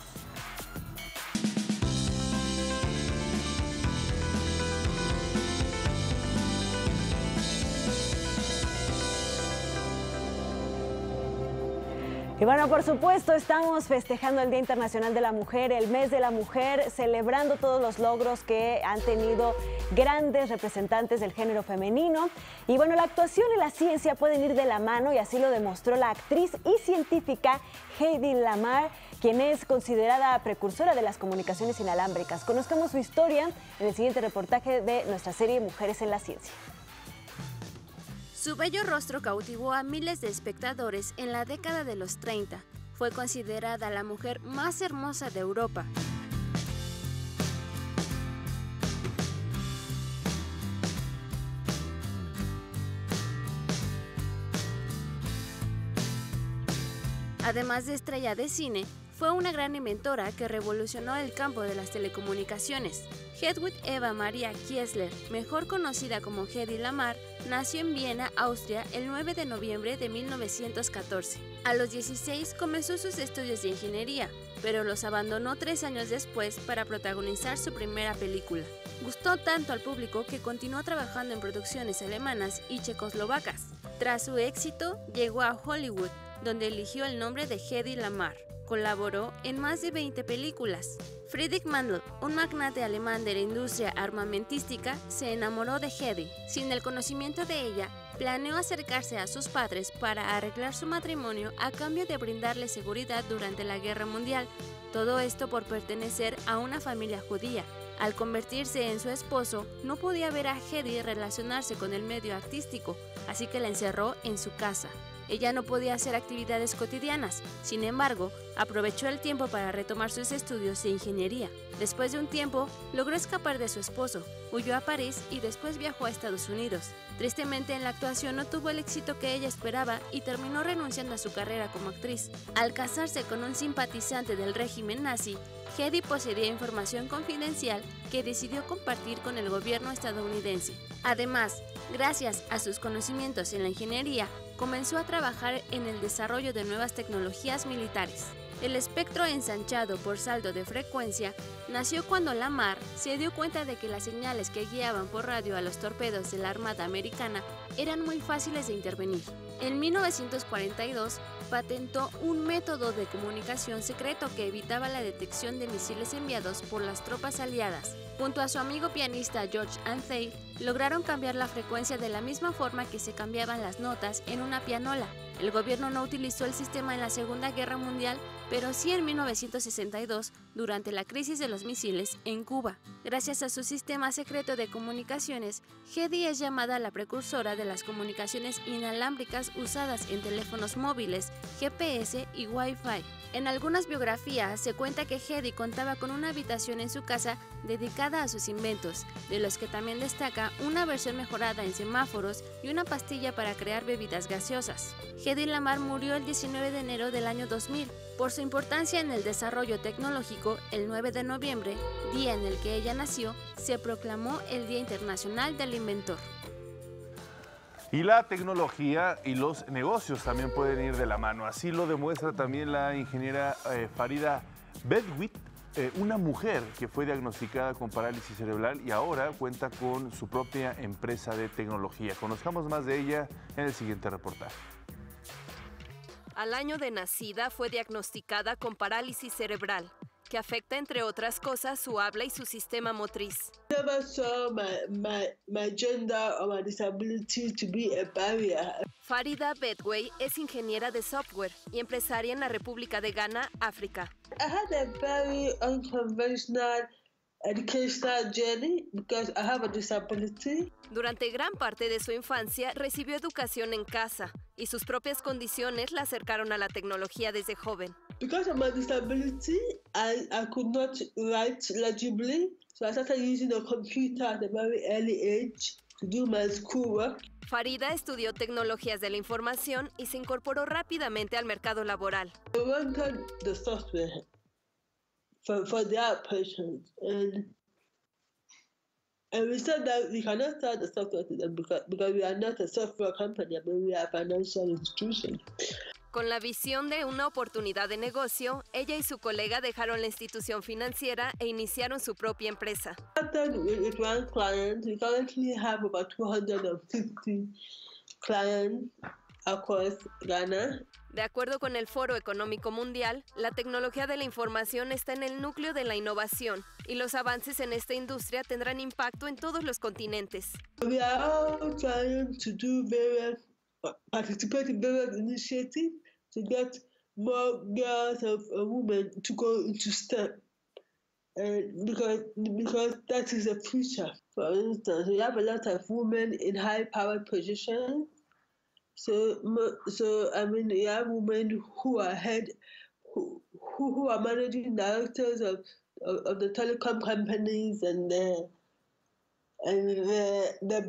Y bueno, por supuesto, estamos festejando el Día Internacional de la Mujer, el Mes de la Mujer, celebrando todos los logros que han tenido grandes representantes del género femenino. Y bueno, la actuación y la ciencia pueden ir de la mano y así lo demostró la actriz y científica Hedy Lamarr, quien es considerada precursora de las comunicaciones inalámbricas. Conozcamos su historia en el siguiente reportaje de nuestra serie Mujeres en la Ciencia. Su bello rostro cautivó a miles de espectadores en la década de los 30. Fue considerada la mujer más hermosa de Europa. Además de estrella de cine, fue una gran inventora que revolucionó el campo de las telecomunicaciones. Hedwig Eva Maria Kiesler, mejor conocida como Hedy Lamarr, nació en Viena, Austria, el 9 de noviembre de 1914. A los 16 comenzó sus estudios de ingeniería, pero los abandonó 3 años después para protagonizar su primera película. Gustó tanto al público que continuó trabajando en producciones alemanas y checoslovacas. Tras su éxito, llegó a Hollywood, donde eligió el nombre de Hedy Lamarr. Colaboró en más de 20 películas. Friedrich Mandl, un magnate alemán de la industria armamentística, se enamoró de Hedy. Sin el conocimiento de ella, planeó acercarse a sus padres para arreglar su matrimonio a cambio de brindarle seguridad durante la Guerra Mundial. Todo esto por pertenecer a una familia judía. Al convertirse en su esposo, no podía ver a Hedy relacionarse con el medio artístico, así que la encerró en su casa. Ella no podía hacer actividades cotidianas, sin embargo, aprovechó el tiempo para retomar sus estudios de ingeniería. Después de un tiempo, logró escapar de su esposo, huyó a París y después viajó a Estados Unidos. Tristemente, en la actuación no tuvo el éxito que ella esperaba y terminó renunciando a su carrera como actriz. Al casarse con un simpatizante del régimen nazi, Hedy poseía información confidencial que decidió compartir con el gobierno estadounidense. Además, gracias a sus conocimientos en la ingeniería, comenzó a trabajar en el desarrollo de nuevas tecnologías militares. El espectro ensanchado por saldo de frecuencia nació cuando Lamar se dio cuenta de que las señales que guiaban por radio a los torpedos de la Armada Americana eran muy fáciles de intervenir. En 1942 patentó un método de comunicación secreto que evitaba la detección de misiles enviados por las tropas aliadas. Junto a su amigo pianista George Antheil, lograron cambiar la frecuencia de la misma forma que se cambiaban las notas en una pianola. El gobierno no utilizó el sistema en la Segunda Guerra Mundial, pero sí en 1962, durante la crisis de los misiles en Cuba. Gracias a su sistema secreto de comunicaciones, Hedy es llamada la precursora de las comunicaciones inalámbricas usadas en teléfonos móviles, GPS y Wi-Fi. En algunas biografías se cuenta que Hedy contaba con una habitación en su casa dedicada a sus inventos, de los que también destaca una versión mejorada en semáforos y una pastilla para crear bebidas gaseosas. Hedy Lamar murió el 19 de enero del año 2000. Por su importancia en el desarrollo tecnológico, el 9 de noviembre, día en el que ella nació, se proclamó el Día Internacional del Inventor. Y la tecnología y los negocios también pueden ir de la mano. Así lo demuestra también la ingeniera Farida Bedwit, una mujer que fue diagnosticada con parálisis cerebral y ahora cuenta con su propia empresa de tecnología. Conozcamos más de ella en el siguiente reportaje. Al año de nacida fue diagnosticada con parálisis cerebral, que afecta entre otras cosas su habla y su sistema motriz. Never saw my gender or my disability to be a barrier. Farida Bedway es ingeniera de software y empresaria en la República de Ghana, África. I had a very unconventional educational journey because I have a disability. Durante gran parte de su infancia recibió educación en casa y sus propias condiciones la acercaron a la tecnología desde joven. Because of my disability, I could not write legibly, so I started using a computer at a very early age to do my schoolwork. Farida estudió tecnologías de la información y se incorporó rápidamente al mercado laboral. I wanted the software for their patients, and we said that we cannot start the software to them because we are not a software company, but we are a financial institution. Con la visión de una oportunidad de negocio, ella y su colega dejaron la institución financiera e iniciaron su propia empresa. With one client, we currently have about 250 clients across Ghana. De acuerdo con el Foro Económico Mundial, la tecnología de la información está en el núcleo de la innovación y los avances en esta industria tendrán impacto en todos los continentes. We are all trying to do participate in various initiatives to get more girls and women to go into STEM, because that is the future. For instance, we have a lot of women in high-powered positions. So I mean, we have women who are who are managing directors of the telecom companies and the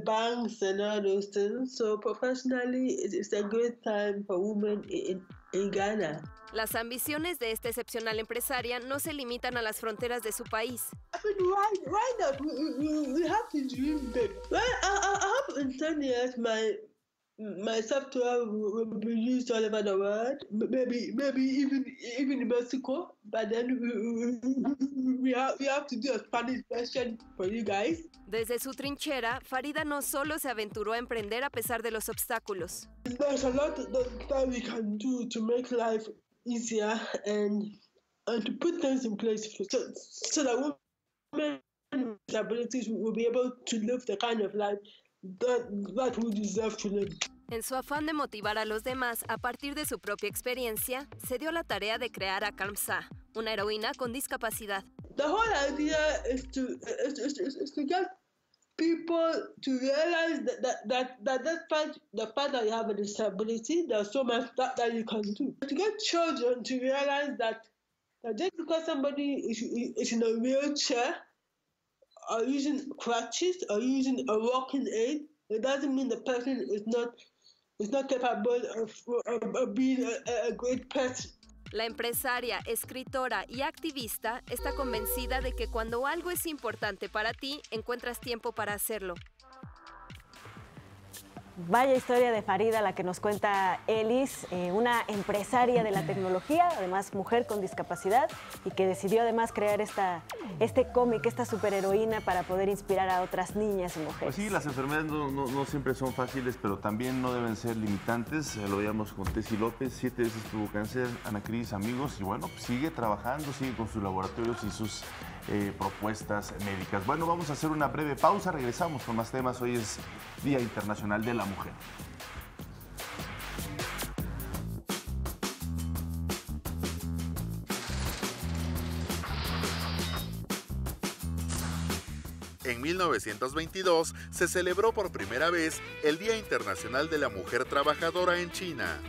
banks and all those things. So professionally, it's a great time for women in Ghana. Las ambiciones de esta excepcional empresaria no se limitan a las fronteras de su país. I mean, why not? We have to dream big. Well, I hope in 10 years my software will be used all over the world, maybe even in Mexico. But then we have to do a Spanish version for you guys. Desde su trinchera, Farida no solo se aventuró a emprender a pesar de los obstáculos. There's a lot that we can do to make life easier and to put things in place so that women with disabilities will be able to live the kind of life that we deserve to live. En su afán de motivar a los demás a partir de su propia experiencia, se dio la tarea de crear a Kalmsa, una heroína con discapacidad. The whole idea is to get people to realize that despite the fact that you have a disability, there's so much that you can do. To get children to realize that just because somebody is in a wheelchair or using crutches or using a walking aid, it doesn't mean the person is not capable of being a great person. La empresaria, escritora y activista está convencida de que cuando algo es importante para ti, encuentras tiempo para hacerlo. Vaya historia de Farida la que nos cuenta Elis, una empresaria de la tecnología, además mujer con discapacidad, y que decidió además crear este cómic, esta superheroína para poder inspirar a otras niñas y mujeres. Pues sí, las enfermedades no siempre son fáciles, pero también no deben ser limitantes. Lo veíamos con Tessy López, 7 veces tuvo cáncer, Ana Cris, amigos, y bueno, pues sigue trabajando, sigue con sus laboratorios y sus propuestas médicas. Bueno, vamos a hacer una breve pausa, regresamos con más temas. Hoy es Día Internacional de la Mujer. En 1922 se celebró por primera vez el Día Internacional de la Mujer Trabajadora en China.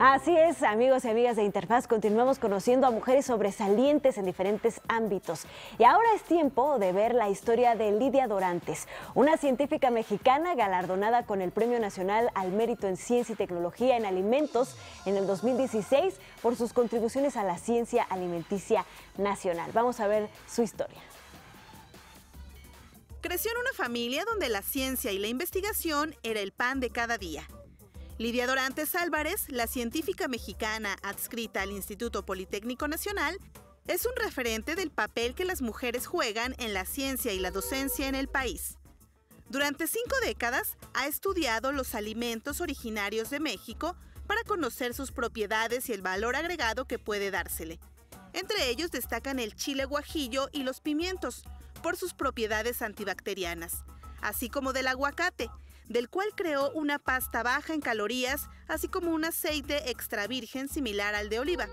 Así es, amigos y amigas de Interfaz, continuamos conociendo a mujeres sobresalientes en diferentes ámbitos. Y ahora es tiempo de ver la historia de Lidia Dorantes, una científica mexicana galardonada con el Premio Nacional al Mérito en Ciencia y Tecnología en Alimentos en el 2016 por sus contribuciones a la ciencia alimenticia nacional. Vamos a ver su historia. Creció en una familia donde la ciencia y la investigación era el pan de cada día. Lidia Dorantes Álvarez, la científica mexicana adscrita al Instituto Politécnico Nacional, es un referente del papel que las mujeres juegan en la ciencia y la docencia en el país. Durante 5 décadas ha estudiado los alimentos originarios de México para conocer sus propiedades y el valor agregado que puede dársele. Entre ellos destacan el chile guajillo y los pimientos, por sus propiedades antibacterianas, así como del aguacate, del cual creó una pasta baja en calorías, así como un aceite extra virgen similar al de oliva.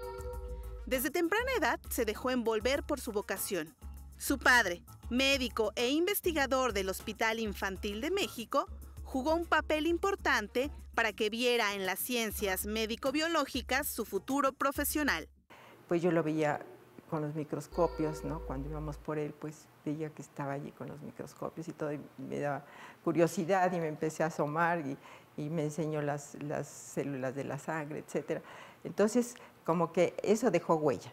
Desde temprana edad se dejó envolver por su vocación. Su padre, médico e investigador del Hospital Infantil de México, jugó un papel importante para que viera en las ciencias médico-biológicas su futuro profesional. Pues yo lo veía con los microscopios, ¿no? Cuando íbamos por él, pues veía que estaba allí con los microscopios y todo, y me daba curiosidad y me empecé a asomar y me enseñó las células de la sangre, etc. Entonces, como que eso dejó huella.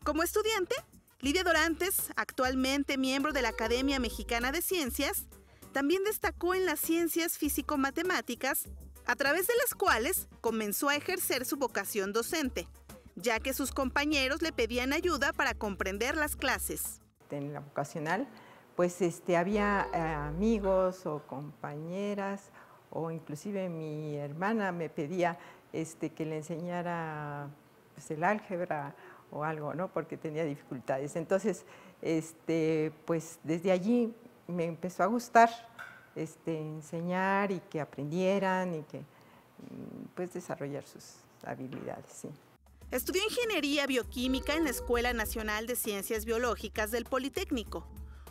Como estudiante, Lidia Dorantes, actualmente miembro de la Academia Mexicana de Ciencias, también destacó en las ciencias físico-matemáticas, a través de las cuales comenzó a ejercer su vocación docente, ya que sus compañeros le pedían ayuda para comprender las clases. En la vocacional, pues había amigos o compañeras, o inclusive mi hermana me pedía que le enseñara pues, el álgebra o algo, ¿no? Porque tenía dificultades. Entonces, pues desde allí me empezó a gustar enseñar y que aprendieran y que pues desarrollar sus habilidades, sí. Estudió Ingeniería Bioquímica en la Escuela Nacional de Ciencias Biológicas del Politécnico,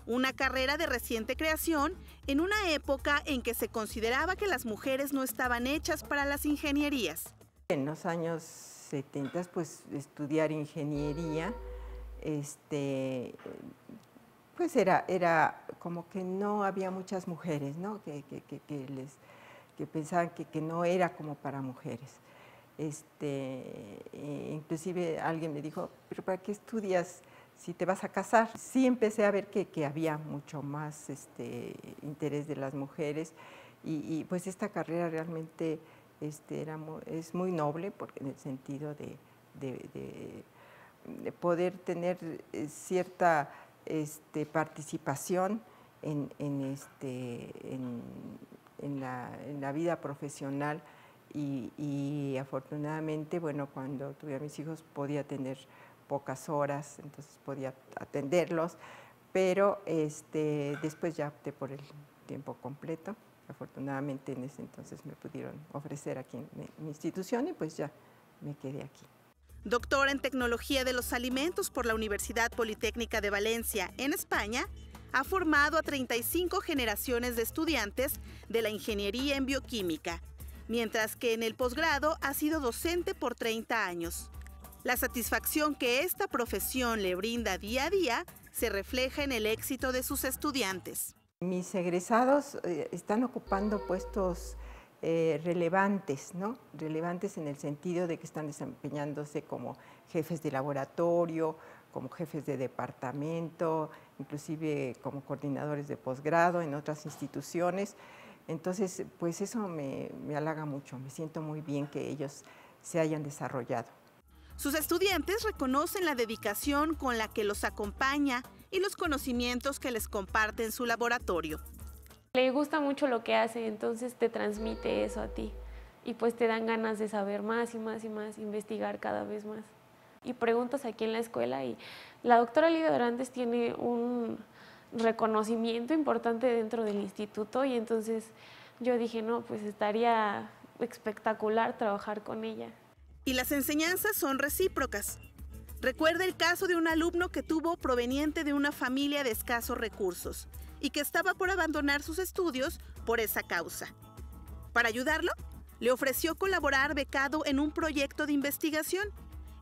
una carrera de reciente creación en una época en que se consideraba que las mujeres no estaban hechas para las ingenierías. En los años 70, pues estudiar ingeniería, pues era como que no había muchas mujeres, ¿no? Que pensaban que no era como para mujeres. Inclusive alguien me dijo, ¿pero para qué estudias si te vas a casar? Sí empecé a ver que había mucho más interés de las mujeres y pues esta carrera realmente es muy noble porque en el sentido de poder tener cierta participación en la vida profesional. Y afortunadamente, bueno, cuando tuve a mis hijos podía tener pocas horas, entonces podía atenderlos, pero después ya opté por el tiempo completo. Afortunadamente en ese entonces me pudieron ofrecer aquí en mi institución y pues ya me quedé aquí. Doctora en Tecnología de los Alimentos por la Universidad Politécnica de Valencia, en España, ha formado a 35 generaciones de estudiantes de la ingeniería en bioquímica, mientras que en el posgrado ha sido docente por 30 años. La satisfacción que esta profesión le brinda día a día se refleja en el éxito de sus estudiantes. Mis egresados están ocupando puestos relevantes, ¿no? Relevantes en el sentido de que están desempeñándose como jefes de laboratorio, como jefes de departamento, inclusive como coordinadores de posgrado en otras instituciones. Entonces, pues eso me halaga mucho, me siento muy bien que ellos se hayan desarrollado. Sus estudiantes reconocen la dedicación con la que los acompaña y los conocimientos que les comparte en su laboratorio. Le gusta mucho lo que hace, entonces te transmite eso a ti y pues te dan ganas de saber más y más y más, investigar cada vez más. Y preguntas aquí en la escuela y la doctora Lidia Dorantes tiene un reconocimiento importante dentro del instituto y entonces yo dije, no, pues estaría espectacular trabajar con ella. Y las enseñanzas son recíprocas. Recuerda el caso de un alumno que tuvo proveniente de una familia de escasos recursos y que estaba por abandonar sus estudios por esa causa. Para ayudarlo, le ofreció colaborar becado en un proyecto de investigación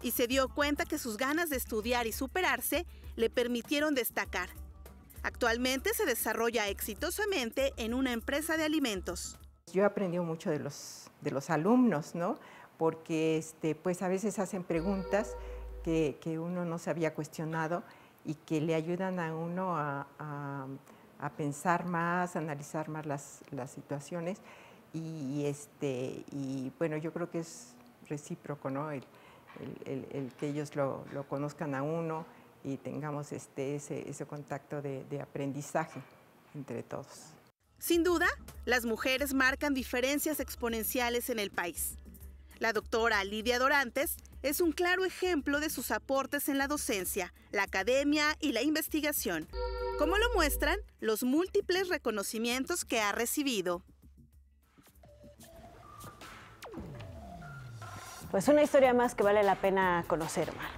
y se dio cuenta que sus ganas de estudiar y superarse le permitieron destacar. Actualmente se desarrolla exitosamente en una empresa de alimentos. Yo he aprendido mucho de los alumnos, ¿no? Porque pues a veces hacen preguntas que uno no se había cuestionado y que le ayudan a uno a pensar más, a analizar más las situaciones y bueno, yo creo que es recíproco, ¿no? El que ellos lo conozcan a uno y tengamos ese contacto de aprendizaje entre todos. Sin duda, las mujeres marcan diferencias exponenciales en el país. La doctora Lidia Dorantes es un claro ejemplo de sus aportes en la docencia, la academia y la investigación, como lo muestran los múltiples reconocimientos que ha recibido. Pues una historia más que vale la pena conocer, Mar.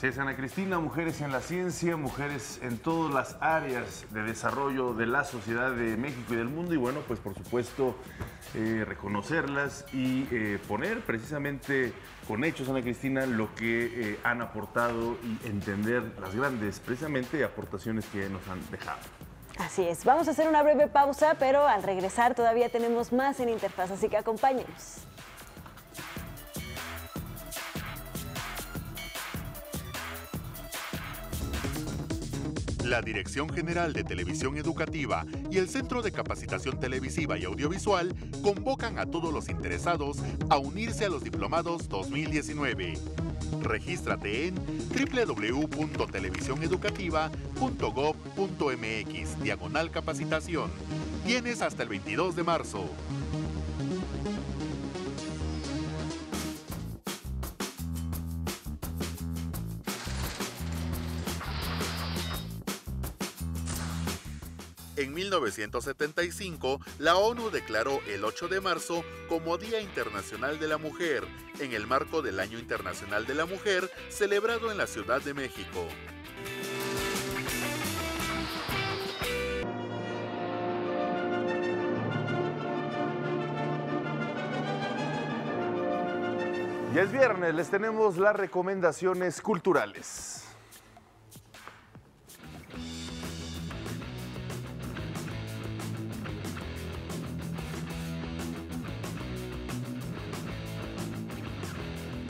Sí, es Ana Cristina, mujeres en la ciencia, mujeres en todas las áreas de desarrollo de la sociedad de México y del mundo y bueno, pues por supuesto reconocerlas y poner precisamente con hechos, Ana Cristina, lo que han aportado y entender las grandes precisamente aportaciones que nos han dejado. Así es, vamos a hacer una breve pausa, pero al regresar todavía tenemos más en Interfaz, así que acompáñenos. La Dirección General de Televisión Educativa y el Centro de Capacitación Televisiva y Audiovisual convocan a todos los interesados a unirse a los Diplomados 2019. Regístrate en www.televisioneducativa.gov.mx/capacitación. Tienes hasta el 22 de marzo. En 1975, la ONU declaró el 8 de marzo como Día Internacional de la Mujer, en el marco del Año Internacional de la Mujer, celebrado en la Ciudad de México. Ya es viernes, les tenemos las recomendaciones culturales.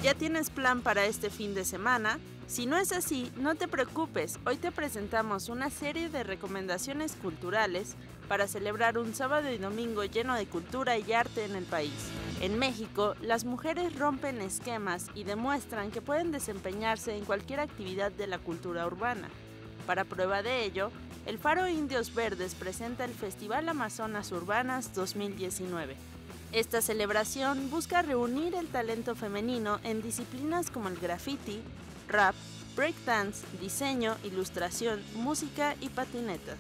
¿Ya tienes plan para este fin de semana? Si no es así, no te preocupes. Hoy te presentamos una serie de recomendaciones culturales para celebrar un sábado y domingo lleno de cultura y arte en el país. En México, las mujeres rompen esquemas y demuestran que pueden desempeñarse en cualquier actividad de la cultura urbana. Para prueba de ello, el Faro Indios Verdes presenta el Festival Amazonas Urbanas 2019. Esta celebración busca reunir el talento femenino en disciplinas como el graffiti, rap, breakdance, diseño, ilustración, música y patinetas.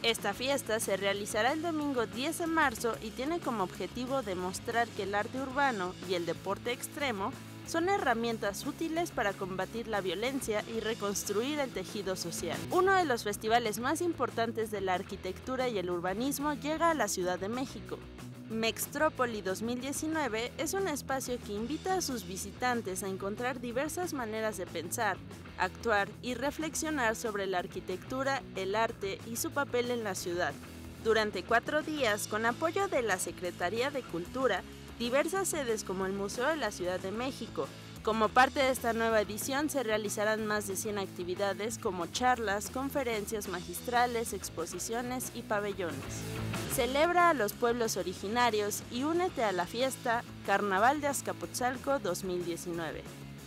Esta fiesta se realizará el domingo 10 de marzo y tiene como objetivo demostrar que el arte urbano y el deporte extremo son herramientas útiles para combatir la violencia y reconstruir el tejido social. Uno de los festivales más importantes de la arquitectura y el urbanismo llega a la Ciudad de México. Mextrópoli 2019 es un espacio que invita a sus visitantes a encontrar diversas maneras de pensar, actuar y reflexionar sobre la arquitectura, el arte y su papel en la ciudad. Durante 4 días, con apoyo de la Secretaría de Cultura, diversas sedes como el Museo de la Ciudad de México. Como parte de esta nueva edición se realizarán más de 100 actividades como charlas, conferencias magistrales, exposiciones y pabellones. Celebra a los pueblos originarios y únete a la fiesta Carnaval de Azcapotzalco 2019.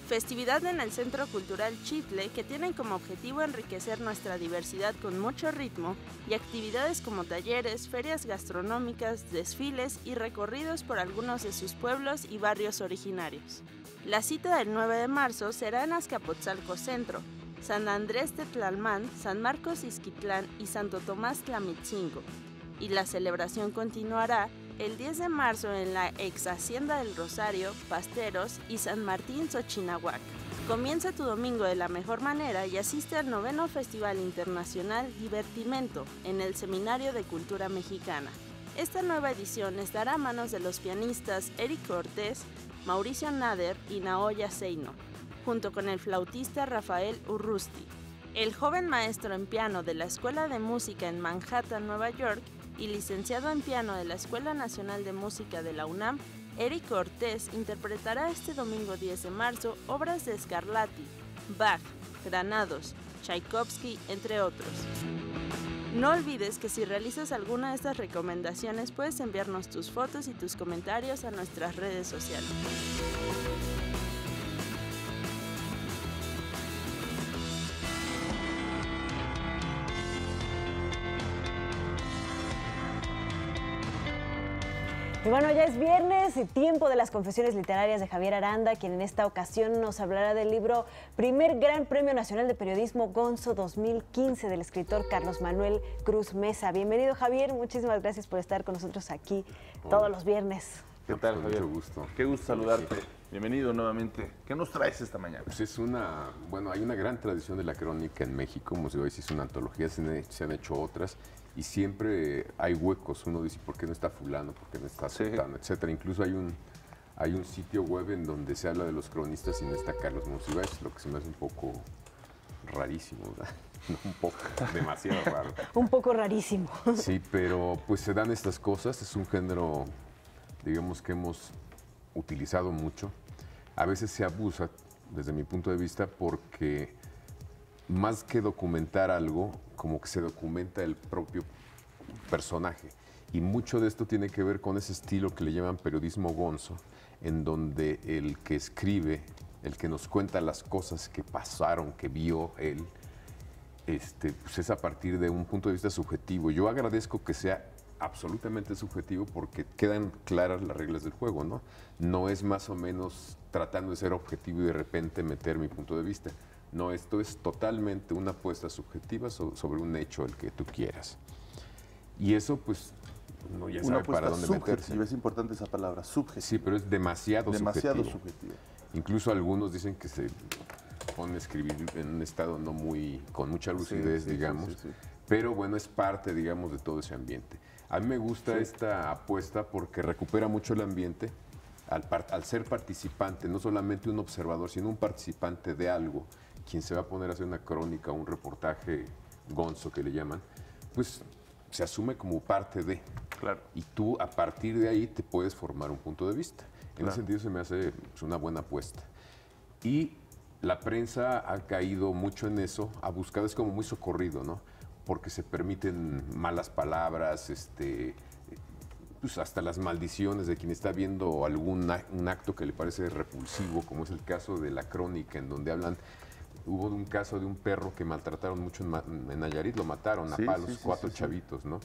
Festividad en el Centro Cultural Chitle que tiene como objetivo enriquecer nuestra diversidad con mucho ritmo y actividades como talleres, ferias gastronómicas, desfiles y recorridos por algunos de sus pueblos y barrios originarios. La cita del 9 de marzo será en Azcapotzalco Centro, San Andrés Tetlalmán, San Marcos Ixquitlán y Santo Tomás Tlamitzingo. Y la celebración continuará el 10 de marzo en la ex Hacienda del Rosario, Pasteros y San Martín Xochinahuac. Comienza tu domingo de la mejor manera y asiste al 9º Festival Internacional Divertimento en el Seminario de Cultura Mexicana. Esta nueva edición estará a manos de los pianistas Eric Cortés, Mauricio Nader y Naoya Seino, junto con el flautista Rafael Urrusti. El joven maestro en piano de la Escuela de Música en Manhattan, Nueva York, y licenciado en piano de la Escuela Nacional de Música de la UNAM, Eric Cortés interpretará este domingo 10 de marzo obras de Scarlatti, Bach, Granados, Tchaikovsky, entre otros. No olvides que si realizas alguna de estas recomendaciones puedes enviarnos tus fotos y tus comentarios a nuestras redes sociales. Y bueno, ya es viernes y tiempo de las confesiones literarias de Javier Aranda, quien en esta ocasión nos hablará del libro Primer Gran Premio Nacional de Periodismo Gonzo 2015 del escritor Carlos Manuel Cruz Mesa. Bienvenido, Javier, muchísimas gracias por estar con nosotros aquí todos los viernes. ¿Qué tal, Javier? Mucho gusto. Qué gusto saludarte. Bienvenido nuevamente. ¿Qué nos traes esta mañana? Pues hay una gran tradición de la crónica en México. Museo es una antología, se han hecho otras y siempre hay huecos. Uno dice, ¿por qué no está fulano? ¿Por qué no está sultano? Etcétera. Incluso hay un sitio web en donde se habla de los cronistas y no está Carlos Monsiváis, lo que se me hace un poco rarísimo, ¿verdad? No, un poco, demasiado raro. Un poco rarísimo. Sí, pero pues se dan estas cosas. Es un género, digamos, que hemos utilizado mucho. A veces se abusa, desde mi punto de vista, porque más que documentar algo, como que se documenta el propio personaje. Y mucho de esto tiene que ver con ese estilo que le llaman periodismo gonzo, en donde el que escribe, el que nos cuenta las cosas que pasaron, que vio él, pues es a partir de un punto de vista subjetivo. Yo agradezco que sea absolutamente subjetivo porque quedan claras las reglas del juego, ¿no? No es más o menos tratando de ser objetivo y de repente meter mi punto de vista. No, esto es totalmente una apuesta subjetiva sobre un hecho el que tú quieras. Y eso, pues, uno ya sabe para dónde meterse. Es importante esa palabra, subjetiva. Sí, pero es demasiado subjetivo. subjetivo. Incluso algunos dicen que se pone a escribir en un estado con mucha lucidez, digamos. Sí. Pero bueno, es parte, digamos, de todo ese ambiente. A mí me gusta esta apuesta porque recupera mucho el ambiente al ser participante, no solamente un observador, sino un participante de algo, quien se va a poner a hacer una crónica, un reportaje gonzo que le llaman, pues se asume como parte de. Claro. Y tú a partir de ahí te puedes formar un punto de vista. En ese sentido se me hace una buena apuesta. Y la prensa ha caído mucho en eso, ha buscado, es como muy socorrido, ¿no? Porque se permiten malas palabras, pues hasta las maldiciones de quien está viendo un acto que le parece repulsivo, como es el caso de la crónica, en donde hubo un caso de un perro que maltrataron mucho en Nayarit, lo mataron a palos, 4 chavitos, ¿no?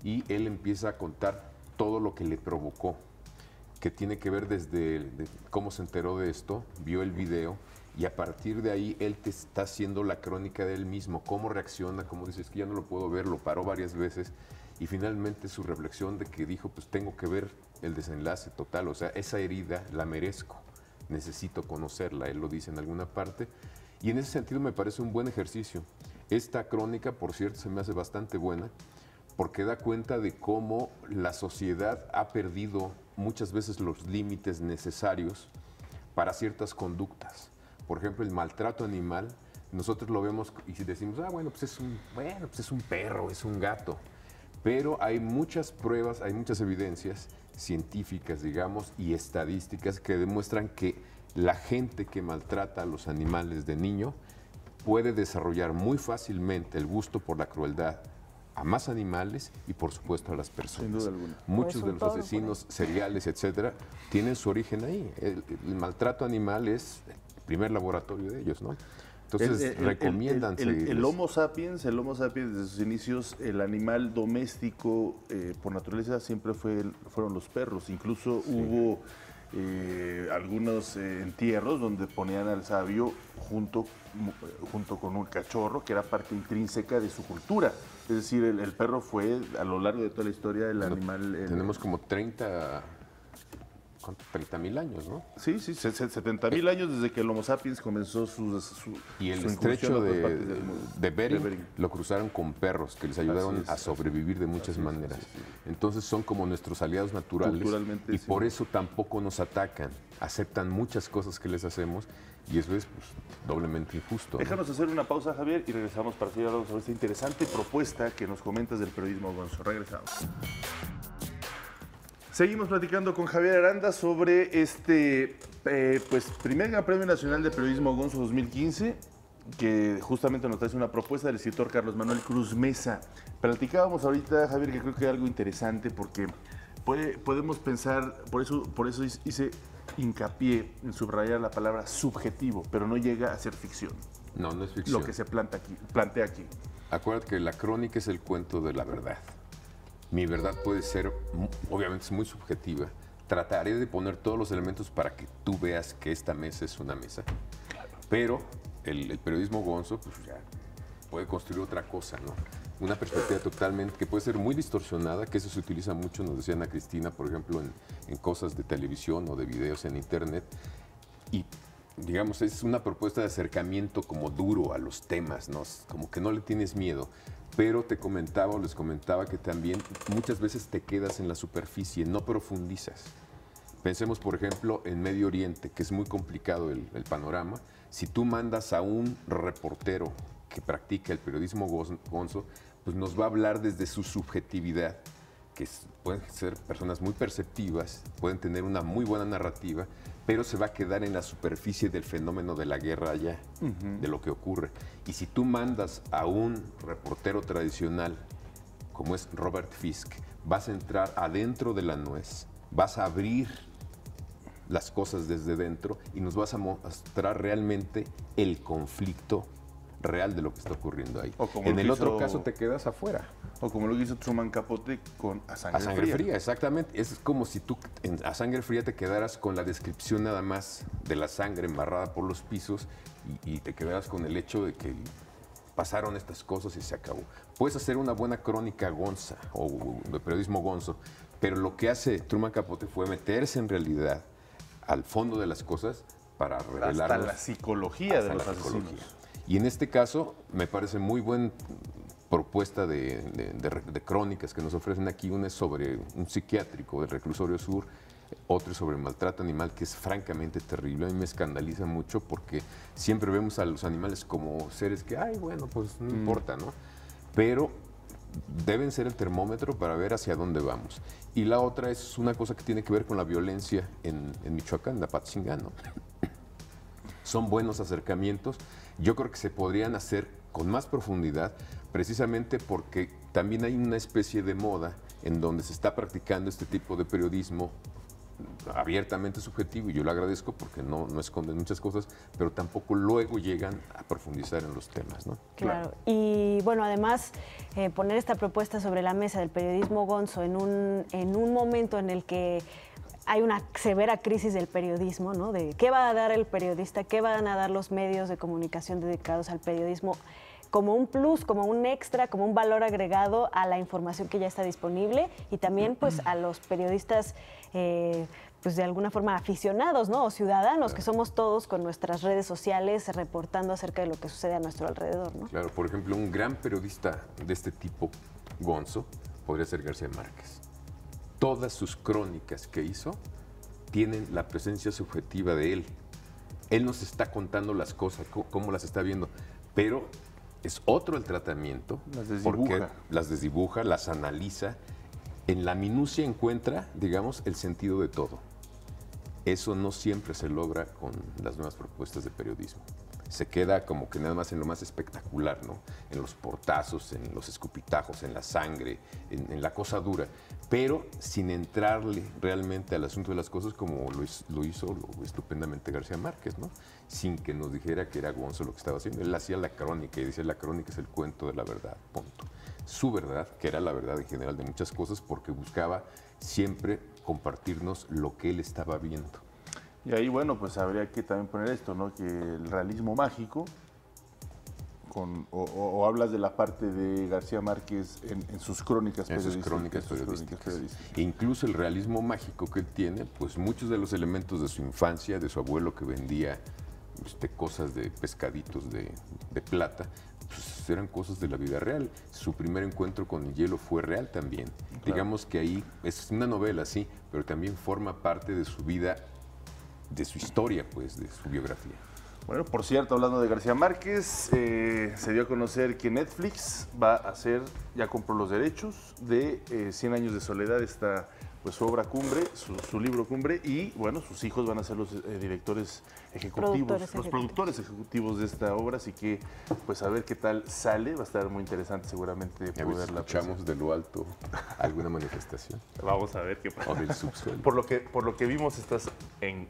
Y él empieza a contar todo lo que le provocó, que tiene que ver desde cómo se enteró de esto, vio el video, y a partir de ahí él te está haciendo la crónica de él mismo, cómo reacciona, cómo dice, es que ya no lo puedo ver, lo paró varias veces, y finalmente su reflexión de que dijo, pues tengo que ver el desenlace total, o sea, esa herida la merezco, necesito conocerla, él lo dice en alguna parte, y en ese sentido me parece un buen ejercicio. Esta crónica, por cierto, se me hace bastante buena, porque da cuenta de cómo la sociedad ha perdido muchas veces los límites necesarios para ciertas conductas. Por ejemplo, el maltrato animal, nosotros lo vemos y decimos, bueno, pues es un perro, es un gato. Pero hay muchas pruebas, hay muchas evidencias científicas, digamos, y estadísticas que demuestran que la gente que maltrata a los animales de niño puede desarrollar muy fácilmente el gusto por la crueldad a más animales y, por supuesto, a las personas. Sin duda alguna. Muchos de los asesinos seriales, etcétera, tienen su origen ahí. El maltrato animal es el primer laboratorio de ellos, ¿no? Entonces, recomiendan el Homo sapiens desde sus inicios, el animal doméstico por naturaleza siempre fueron los perros. Incluso hubo algunos entierros donde ponían al sabio junto con un cachorro, que era parte intrínseca de su cultura. Es decir, el perro fue, a lo largo de toda la historia, el animal... Tenemos como 30.000 años, ¿no? Sí, 70.000 años desde que el Homo sapiens comenzó y el estrecho de Bering lo cruzaron con perros que les ayudaron a sobrevivir de muchas maneras. Entonces son como nuestros aliados naturales y por eso tampoco nos atacan, aceptan muchas cosas que les hacemos y eso es doblemente injusto. Déjanos hacer una pausa, Javier, y regresamos para seguir hablando sobre esta interesante propuesta que nos comentas del periodismo Gonzo. Regresamos. Seguimos platicando con Javier Aranda sobre este primer Gran Premio Nacional de Periodismo Gonzo 2015, que justamente nos trae una propuesta del escritor Carlos Manuel Cruz Mesa. Platicábamos ahorita, Javier, que creo que hay algo interesante porque podemos pensar, por eso hice hincapié en subrayar la palabra subjetivo, pero no llega a ser ficción. No es ficción. Lo que se plantea aquí. Acuérdate que la crónica es el cuento de la verdad. Mi verdad puede ser, obviamente es muy subjetiva. Trataré de poner todos los elementos para que tú veas que esta mesa es una mesa. Claro. Pero el periodismo Gonzo pues ya puede construir otra cosa, ¿no? Una perspectiva totalmente que puede ser muy distorsionada, que eso se utiliza mucho, nos decía Ana Cristina, por ejemplo, en cosas de televisión o de videos en internet. Y digamos, es una propuesta de acercamiento como duro a los temas, ¿no? Como que no le tienes miedo. Pero les comentaba que también muchas veces te quedas en la superficie, no profundizas. Pensemos, por ejemplo, en Medio Oriente, que es muy complicado el panorama. Si tú mandas a un reportero que practica el periodismo Gonzo, pues nos va a hablar desde su subjetividad, que pueden ser personas muy perceptivas, pueden tener una muy buena narrativa, pero se va a quedar en la superficie del fenómeno de la guerra allá, de lo que ocurre. Y si tú mandas a un reportero tradicional, como es Robert Fisk, vas a entrar adentro de la nuez, vas a abrir las cosas desde dentro y nos vas a mostrar realmente el conflicto real de lo que está ocurriendo ahí. En el otro caso te quedas afuera. O como lo que hizo Truman Capote con A Sangre Fría. Exactamente. Es como si tú A Sangre Fría te quedaras con la descripción nada más de la sangre embarrada por los pisos y te quedaras con el hecho de que pasaron estas cosas y se acabó. Puedes hacer una buena crónica gonza o de periodismo gonzo, pero lo que hace Truman Capote fue meterse en realidad al fondo de las cosas para revelarnos hasta la psicología de los asesinos. Y en este caso me parece muy buena propuesta de crónicas que nos ofrecen aquí. Una es sobre un psiquiátrico del Reclusorio Sur, otro es sobre maltrato animal, que es francamente terrible. A mí me escandaliza mucho porque siempre vemos a los animales como seres que, bueno, pues no importa, ¿no? Pero deben ser el termómetro para ver hacia dónde vamos. Y la otra es una cosa que tiene que ver con la violencia en Michoacán, de Apatzingán, ¿no? Son buenos acercamientos. Yo creo que se podrían hacer con más profundidad, precisamente porque también hay una especie de moda en donde se está practicando este tipo de periodismo abiertamente subjetivo, y yo lo agradezco porque no esconden muchas cosas, pero tampoco luego llegan a profundizar en los temas, ¿no? Claro. Y bueno, además, poner esta propuesta sobre la mesa del periodismo gonzo en un momento en el que hay una severa crisis del periodismo, ¿no? De qué va a dar el periodista, qué van a dar los medios de comunicación dedicados al periodismo, como un plus, como un extra, como un valor agregado a la información que ya está disponible, y también pues a los periodistas pues de alguna forma aficionados, ¿no? O ciudadanos, que somos todos con nuestras redes sociales reportando acerca de lo que sucede a nuestro alrededor, ¿no? Claro, por ejemplo, un gran periodista de este tipo Gonzo, podría ser García Márquez. Todas sus crónicas que hizo tienen la presencia subjetiva de él. Él nos está contando las cosas, cómo las está viendo, pero es otro el tratamiento. Las desdibuja. Porque las desdibuja, las analiza. En la minucia encuentra, digamos, el sentido de todo. Eso no siempre se logra con las nuevas propuestas de periodismo. Se queda como que nada más en lo más espectacular, ¿no? En los portazos, en los escupitajos, en la sangre, en la cosa dura, pero sin entrarle realmente al asunto de las cosas como lo hizo estupendamente García Márquez, ¿no? Sin que nos dijera que era Gonzo lo que estaba haciendo. Él hacía la crónica y decía: la crónica es el cuento de la verdad, punto. Su verdad, que era la verdad en general de muchas cosas, porque buscaba siempre compartirnos lo que él estaba viendo. Y ahí, bueno, pues habría que también poner esto, ¿no? Que el realismo mágico, o hablas de la parte de García Márquez en sus crónicas periodísticas. En sus crónicas periodísticas. E incluso el realismo mágico que él tiene, pues muchos de los elementos de su infancia, de su abuelo que vendía cosas de pescaditos de plata, pues eran cosas de la vida real. Su primer encuentro con el hielo fue real también. Claro. Digamos que ahí es una novela, sí, pero también forma parte de su vida, de su historia, pues, de su biografía. Bueno, por cierto, hablando de García Márquez, se dio a conocer que Netflix va a hacer, ya compró los derechos de 100 años de soledad, esta pues su obra cumbre, su libro cumbre, y bueno, sus hijos van a ser los directores ejecutivos, los productores ejecutivos de esta obra, así que pues a ver qué tal sale, va a estar muy interesante seguramente poderla escuchamos de lo alto alguna manifestación. Vamos a ver qué pasa. O del subsuelo. Por lo que vimos estás en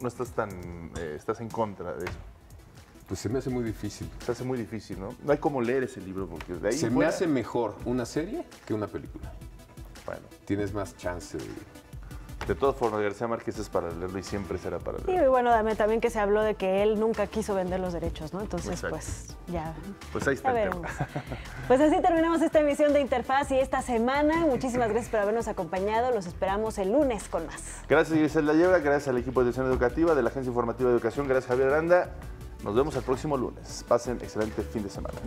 contra de eso. Pues se me hace muy difícil. Se hace muy difícil, ¿no? No hay como leer ese libro porque de ahí se me hace mejor una serie que una película. Bueno. Tienes más chance de... De todas formas, García Márquez es para leerlo y siempre será para leerlo. Y bueno, también que se habló de que él nunca quiso vender los derechos, ¿no? Entonces, exacto. Pues ya. Pues ahí está el tema. Pues así terminamos esta emisión de Interfaz y esta semana. Muchísimas gracias por habernos acompañado. Los esperamos el lunes con más. Gracias, Griselda Yebra. Gracias al equipo de Dirección Educativa de la Agencia Informativa de Educación. Gracias, Javier Aranda. Nos vemos el próximo lunes. Pasen excelente fin de semana.